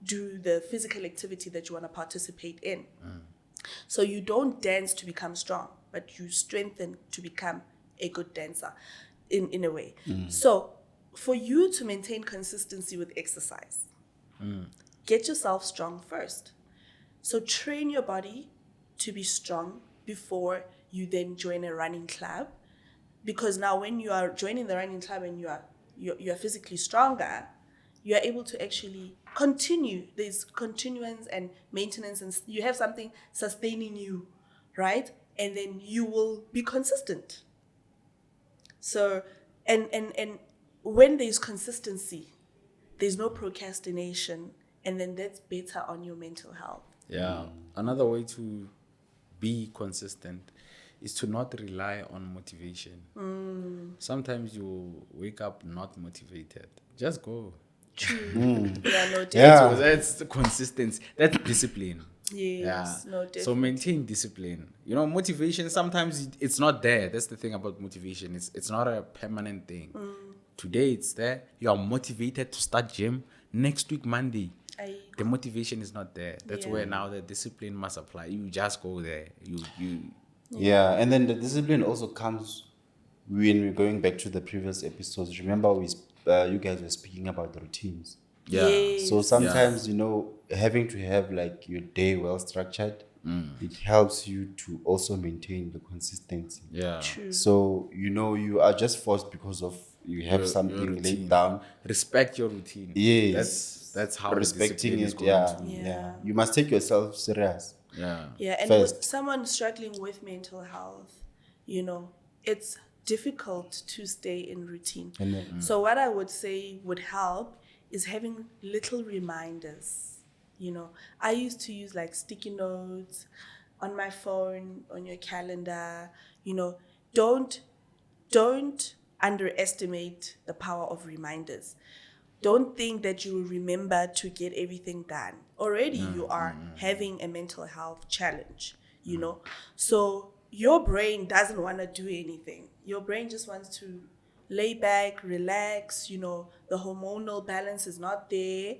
do the physical activity that you want to participate in. So you don't dance to become strong, but you strengthen to become a good dancer in a way. So for you to maintain consistency with exercise, get yourself strong first. So train your body to be strong before you then join a running club. Because now when you are joining the running club and you are physically stronger, you are able to actually continue. There's continuance and maintenance, and you have something sustaining you, right? And then you will be consistent. So, and when there's consistency, there's no procrastination, and then that's better on your mental health. Yeah. Another way to be consistent is to not rely on motivation. Sometimes you wake up not motivated. Just go. True. Yeah, no, Yeah. So that's the consistency. That's discipline. Yes, no, definitely. So maintain discipline. Motivation, sometimes it's not there. That's the thing about motivation. It's not a permanent thing. Today it's there. You are motivated to start gym. Next week, Monday, the motivation is not there. That's where now the discipline must apply. You just go there. Yeah, and then the discipline also comes when we're going back to the previous episodes. Remember, you guys were speaking about the routines. Yes. So sometimes, having to have like your day well structured, it helps you to also maintain the consistency. Yeah. True. So, you are just forced because of you have Your something routine. laid down. Respect your routine. Yes. That's how respecting the discipline is it. going Yeah, to. yeah. You must take yourself serious. Yeah. Yeah, and First. with someone struggling with mental health, it's difficult to stay in routine. So what I would say would help is having little reminders. I used to use like sticky notes on my phone, on your calendar. Don't underestimate the power of reminders. Don't think that you will remember to get everything done. Already you are having a mental health challenge, So your brain doesn't want to do anything. Your brain just wants to lay back, relax, the hormonal balance is not there.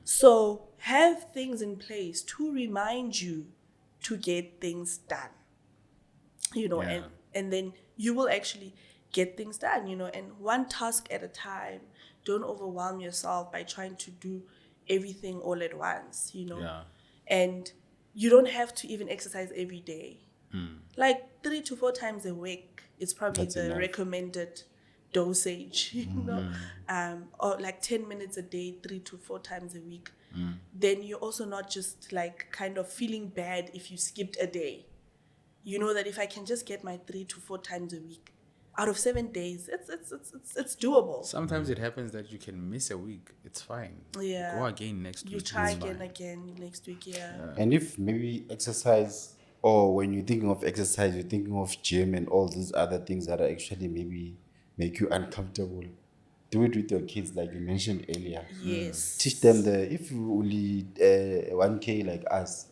So have things in place to remind you to get things done. And then you will actually get things done, and one task at a time. Don't overwhelm yourself by trying to do everything all at once, Yeah. And you don't have to even exercise every day. Like 3 to 4 times a week is probably That's the enough. recommended dosage, or like 10 minutes a day, 3 to 4 times a week. Then you're also not just like kind of feeling bad if you skipped a day. You know that if I can just get my 3 to 4 times a week out of 7 days, it's doable. Sometimes it happens that you can miss a week. It's fine. Yeah. Go again next You week. try it's fine. again next week. Yeah. And if maybe exercise, or when you're thinking of exercise, you're thinking of gym and all these other things that are actually maybe make you uncomfortable, do it with your kids, like you mentioned earlier. Yes. Teach them if you only 1K like us,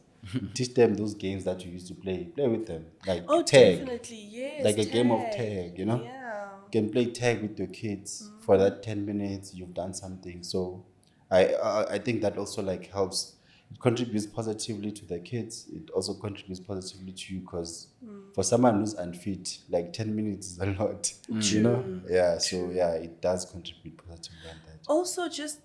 teach them those games that you used to play with them, like Oh, tag, definitely. Yes. like a game of tag, you know. Yeah. You can play tag with your kids for that 10 minutes, you've done something. So I think that also like helps. It contributes positively to the kids. It also contributes positively to you, because for someone who's unfit, like 10 minutes is a lot, you know. Yeah, so yeah, it does contribute positively on that. Also, just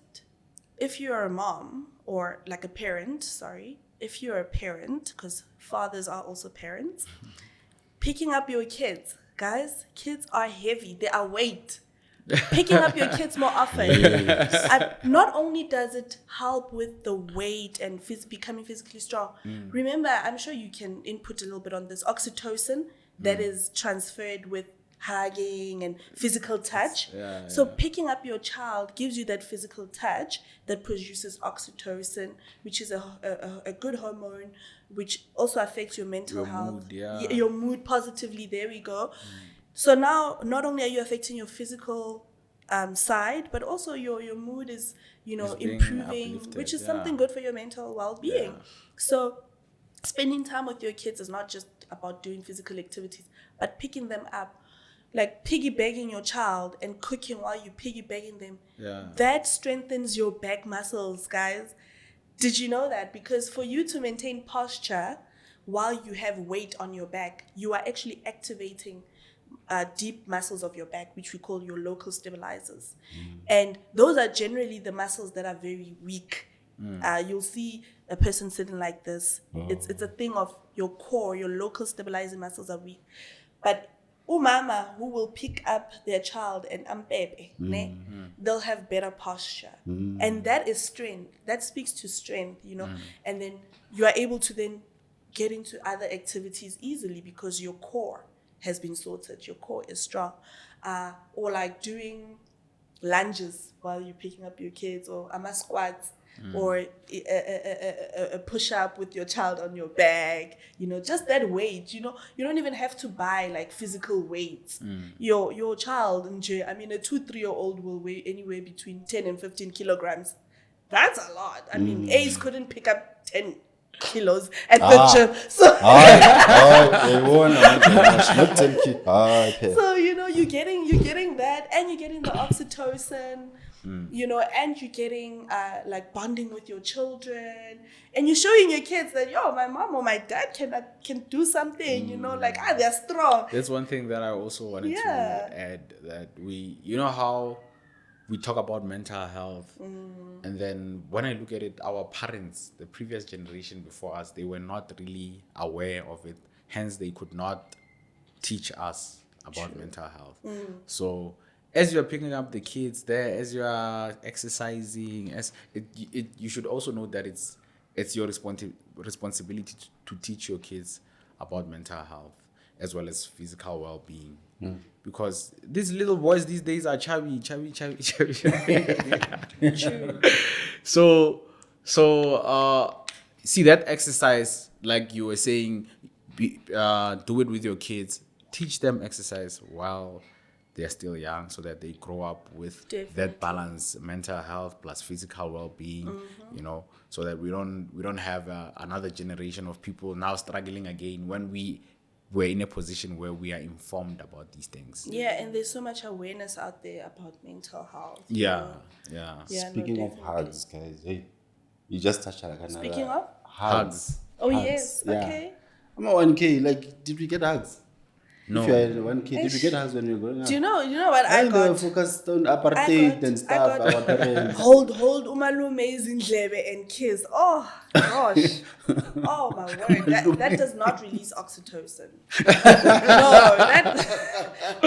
if you're a mom or like a parent, sorry, if you're a parent, because fathers are also parents, picking up your kids, guys, kids are heavy, they are weight. Picking up your kids more often. Not only does it help with the weight and becoming physically strong, remember, I'm sure you can input a little bit on this oxytocin that is transferred with hugging and physical touch. So picking up your child gives you that physical touch that produces oxytocin, which is a good hormone, which also affects your mental health, your mood positively. There we go. So now, not only are you affecting your physical side, but also your mood is, improving, which is something good for your mental well-being. So spending time with your kids is not just about doing physical activities, but picking them up, like piggybacking your child and cooking while you're piggybacking them. That strengthens your back muscles, guys. Did you know that? Because for you to maintain posture while you have weight on your back, you are actually activating deep muscles of your back, which we call your local stabilizers. And those are generally the muscles that are very weak. You'll see a person sitting like this. It's a thing of your core, your local stabilizing muscles are weak. But umama who will pick up their child and ampepe, they'll have better posture. And that is strength. That speaks to strength, and then you are able to then get into other activities easily because your core has been sorted. Your core is strong. Or like doing lunges while you're picking up your kids, or squats, or a push-up with your child on your back, just that weight. You don't even have to buy like physical weights. Your child, a 2-3-year-old will weigh anywhere between 10 and 15 kilograms. That's a lot. Ace couldn't pick up 10 kilos at the gym. So not 10 kilos. Okay. So you're getting that, and you're getting the oxytocin, and you're getting like bonding with your children, and you're showing your kids that my mom or my dad can do something. Like they're strong. That's one thing that I also wanted to add, that we, how we talk about mental health, and then when I look at it, our parents, the previous generation before us, they were not really aware of it. Hence, they could not teach us about mental health. So as you're picking up the kids there, as you are exercising, you should also know that it's your responsibility to teach your kids about mental health as well as physical well-being. Because these little boys these days are chubby. True. So see that exercise, like you were saying, do it with your kids. Teach them exercise while they're still young, so that they grow up with that balance, mental health plus physical well-being. So that we don't have another generation of people now struggling again when we're in a position where we are informed about these things. Yeah, and there's so much awareness out there about mental health. Yeah. Speaking of hugs, guys, hey, you just touched on another. Speaking of hugs. Oh, Hugs. yes. Yeah. Okay. I'm at 1K. Like, did we get hugs? No. If you had one kid, if you get a husband, you're growing up. Do you know what I And they were got? focused on apartheid and stuff. Our parents. hold umalume's indlebe and kiss. Oh gosh. Oh my word. That does not release oxytocin. No,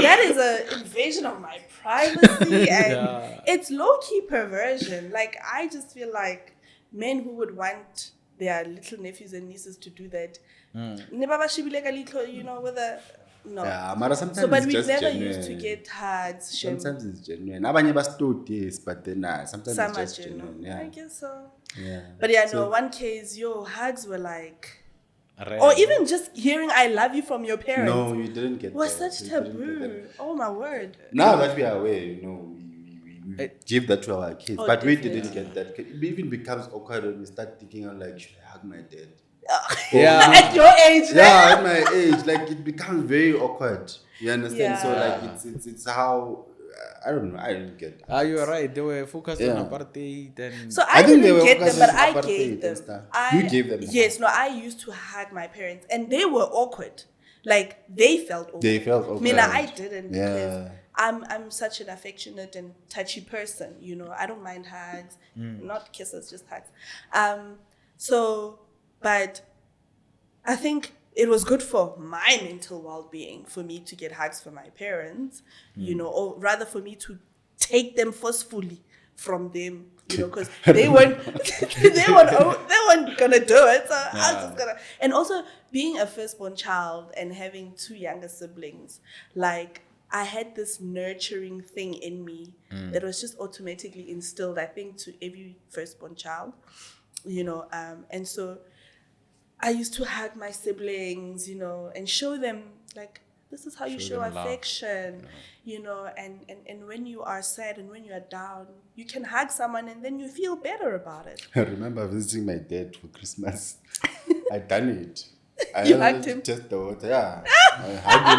that is an invasion of my privacy, and it's low-key perversion. Like, I just feel like men who would want their little nephews and nieces to do that, you know, with a no. Yeah, but sometimes So, but it's we just never genuine. used to get hugs. Sometimes it's genuine. Abanye basto yes, but then sometimes Some it's are just genuine. genuine. Yeah. I guess so. Yeah. But yeah, So- no, one case, hugs were like, Rare. or even just hearing "I love you" from your parents. No, you didn't get was that. such You didn't get taboo. Oh my word. that. Now that we are aware, you know, we give that to our kids, Oh, but we definitely. didn't get that. It even becomes awkward when we start thinking, like, should I hug my dad? Yeah. At your age, Yeah, at my age, like it becomes very awkward. You understand? So Yeah. like it's how I don't know. I didn't get that. You are right. They were focused Yeah. on apartheid and So I I think they didn't were get them, focusing but I on apartheid gave and them. stuff. I, You gave them. Yes, no, I used to hug my parents, and they were awkward. Like, they felt awkward. They felt awkward. Mina, I didn't, Yeah. because I'm such an affectionate and touchy person. You know, I don't mind hugs, not kisses, just hugs. So, but I think it was good for my mental well-being for me to get hugs from my parents, you know, or rather for me to take them forcefully from them, you know, because they weren't gonna do it. So I was just gonna. And also, being a firstborn child and having two younger siblings, like, I had this nurturing thing in me that was just automatically instilled, I think, to every firstborn child, you know, and so I used to hug my siblings, you know, and show them, like, this is how you show them love. affection, you know, and when you are sad and when you are down, you can hug someone and then you feel better about it. I remember visiting my dad for Christmas. I done it. I You had hugged to him? test the water. Yeah. I hugged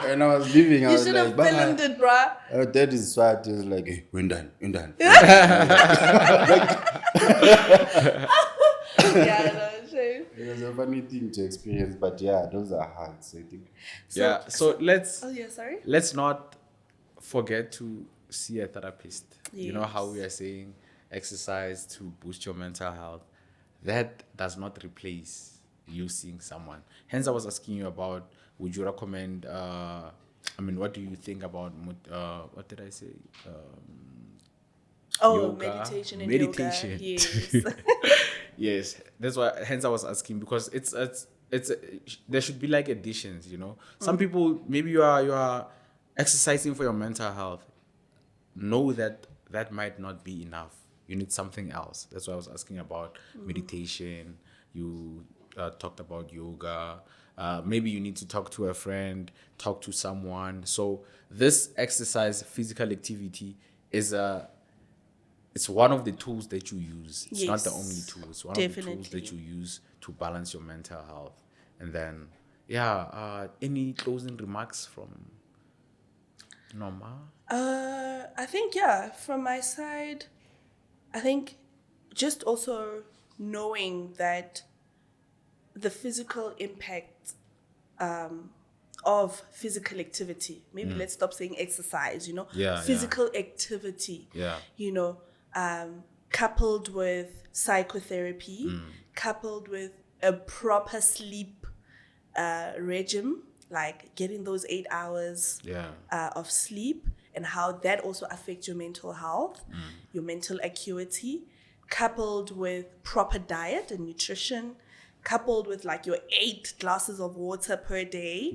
him when I was leaving. I You was should like, have "Bye." filmed it, bruh. Our dad is swat. He was like, hey, we're done. Yeah, no, shame. It was a funny thing to experience, but yeah, those are hugs, I think. So let's Oh, yeah, sorry? let's not forget to see a therapist. You know how Yes. we are saying exercise to boost your mental health. That does not replace you seeing someone. Hence, I was asking you about, would you recommend, what do you think about, what did I say? Yoga. Meditation and Meditation. yoga. Yes. Yes, that's why. Hence, I was asking, because it's there should be like additions. You know, some people, maybe you are exercising for your mental health. Know that might not be enough. You need something else. That's why I was asking about meditation. You talked about yoga. Maybe you need to talk to a friend, talk to someone. So this exercise, physical activity, it's one of the tools that you use. It's not the Yes, only tool. It's one of the tools definitely. that you use to balance your mental health. And then, any closing remarks from Norma? I think, yeah, from my side, I think just also knowing that the physical impact of physical activity, maybe let's stop saying exercise, you know, physical activity, you know, coupled with psychotherapy, coupled with a proper sleep regime, like getting those 8 hours of sleep, and how that also affects your mental health, your mental acuity, coupled with proper diet and nutrition, coupled with like your 8 glasses of water per day.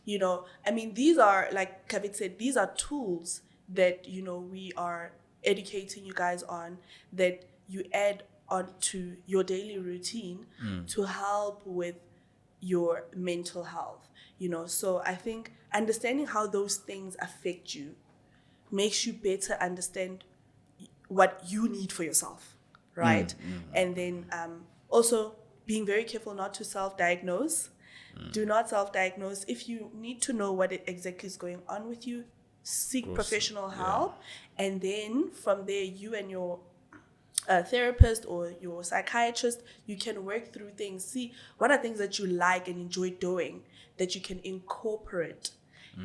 You know, I mean, these are, like Kavit said, these are tools that, you know, we are educating you guys on, that you add on to your daily routine to help with your mental health, you know. So I think understanding how those things affect you makes you better understand what you need for yourself, right? And then also being very careful not to self-diagnose. Do not self-diagnose. If you need to know what exactly is going on with you, seek professional help. And then from there, you and your therapist or your psychiatrist, you can work through things. See what are things that you like and enjoy doing that you can incorporate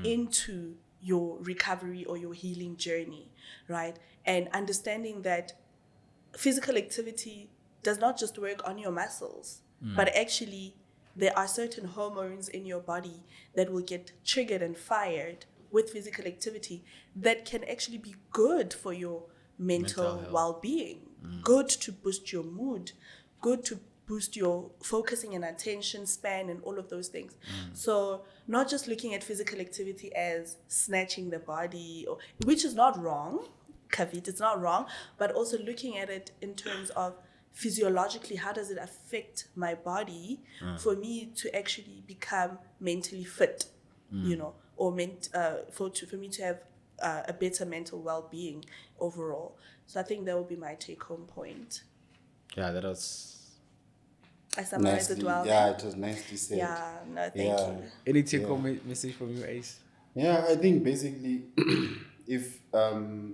into your recovery or your healing journey, right? And understanding that physical activity does not just work on your muscles, but actually there are certain hormones in your body that will get triggered and fired with physical activity that can actually be good for your mental well-being, good to boost your mood, good to boost your focusing and attention span and all of those things. So not just looking at physical activity as snatching the body, which is not wrong, Kavit, it's not wrong, but also looking at it in terms of physiologically, how does it affect my body for me to actually become mentally fit, or for me to have a better mental well-being overall. So I think that would be my take-home point. Yeah, that was. I summarized it well. Yeah, it was nicely said. Yeah, no, thank you. Any take-home message from you, Ace? Yeah, I think basically, if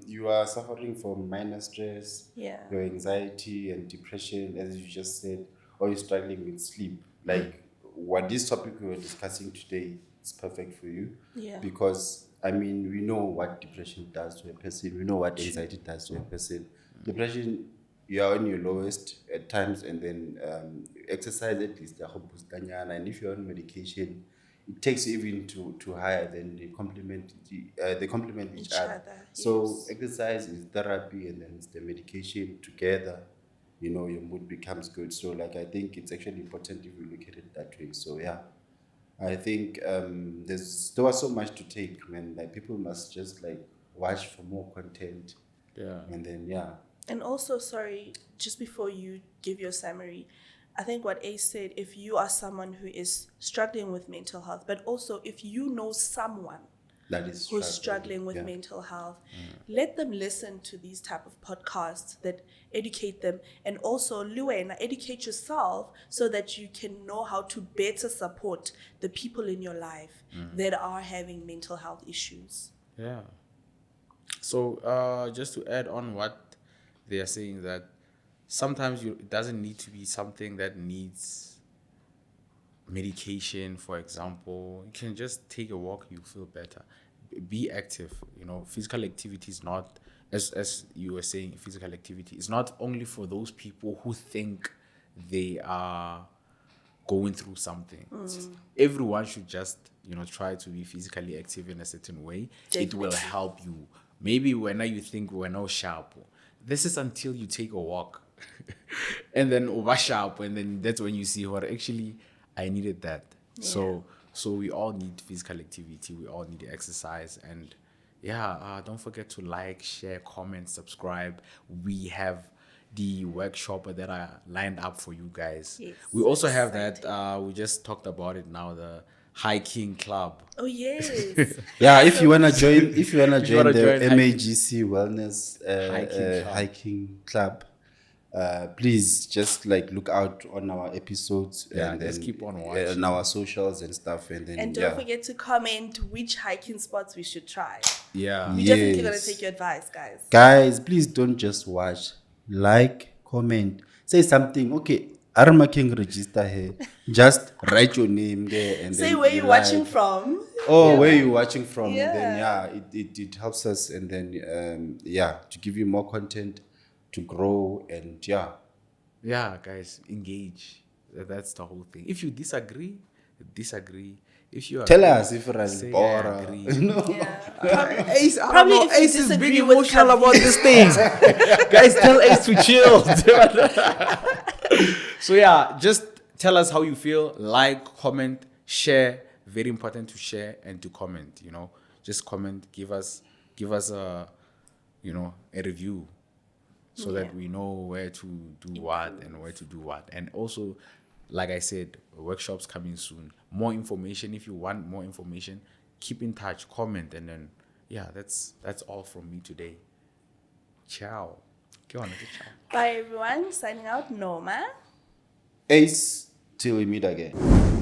you are suffering from minor stress, your anxiety and depression, as you just said, or you're struggling with sleep, like what this topic we were discussing today is perfect for you. Yeah. Because I mean, we know what depression does to a person. We know what anxiety does to a person. Depression, you are on your lowest at times, and then exercise at least, and if you're on medication, it takes you even to higher, than they complement each other. So exercise is therapy, and then it's the medication together. Your mood becomes good. So like I think it's actually important if we look at it that way. So yeah, I think there was so much to take, man. Like people must just like watch for more content. Yeah. And then yeah. And also, sorry, just before you give your summary, I think what Ace said, if you are someone who is struggling with mental health, but also if you know someone that is who's struggling with mental health, let them listen to these type of podcasts that educate them. And also, Luena, educate yourself so that you can know how to better support the people in your life that are having mental health issues. Yeah. So just to add on what they are saying, that sometimes it doesn't need to be something that needs medication, for example. You can just take a walk, you feel better. Be active. Physical activity is not, as you were saying, physical activity is not only for those people who think they are going through something. Everyone should just, try to be physically active in a certain way. Definitely. It will help you. Maybe when you think we're not sharp, this is until you take a walk and then over sharp, and then that's when you see what actually I needed that. Yeah. So we all need physical activity, we all need exercise, and don't forget to like, share, comment, subscribe. We have the workshop that are lined up for you guys. Yes, we also have that we just talked about it now, the hiking club. Oh yes. Yeah, if you wanna join the MAGC Wellness hiking club, please just like look out on our episodes and then keep on watching on our socials and stuff, and don't forget to comment which hiking spots we should try. Yeah, we're definitely gonna take your advice, guys. Guys, please don't just watch, like, comment, say something. Okay, Arma King register here. Just write your name there and say then where you're watching from. Where you're watching from, and then it helps us, and then to give you more content, to grow, and guys, engage. That's the whole thing. If you disagree. If you tell us if you're agree. Ace, probably Ace is being emotional about this thing. Guys, tell Ace to chill. So just tell us how you feel. Like, comment, share. Very important to share and to comment. Just comment. Give us a a review, so that we know where to do what and where to do what. And also, like I said, workshops coming soon. More information. If you want more information, keep in touch, comment, and then that's all from me today. Ciao. Bye everyone. Signing out, Norma. Ace, till we meet again.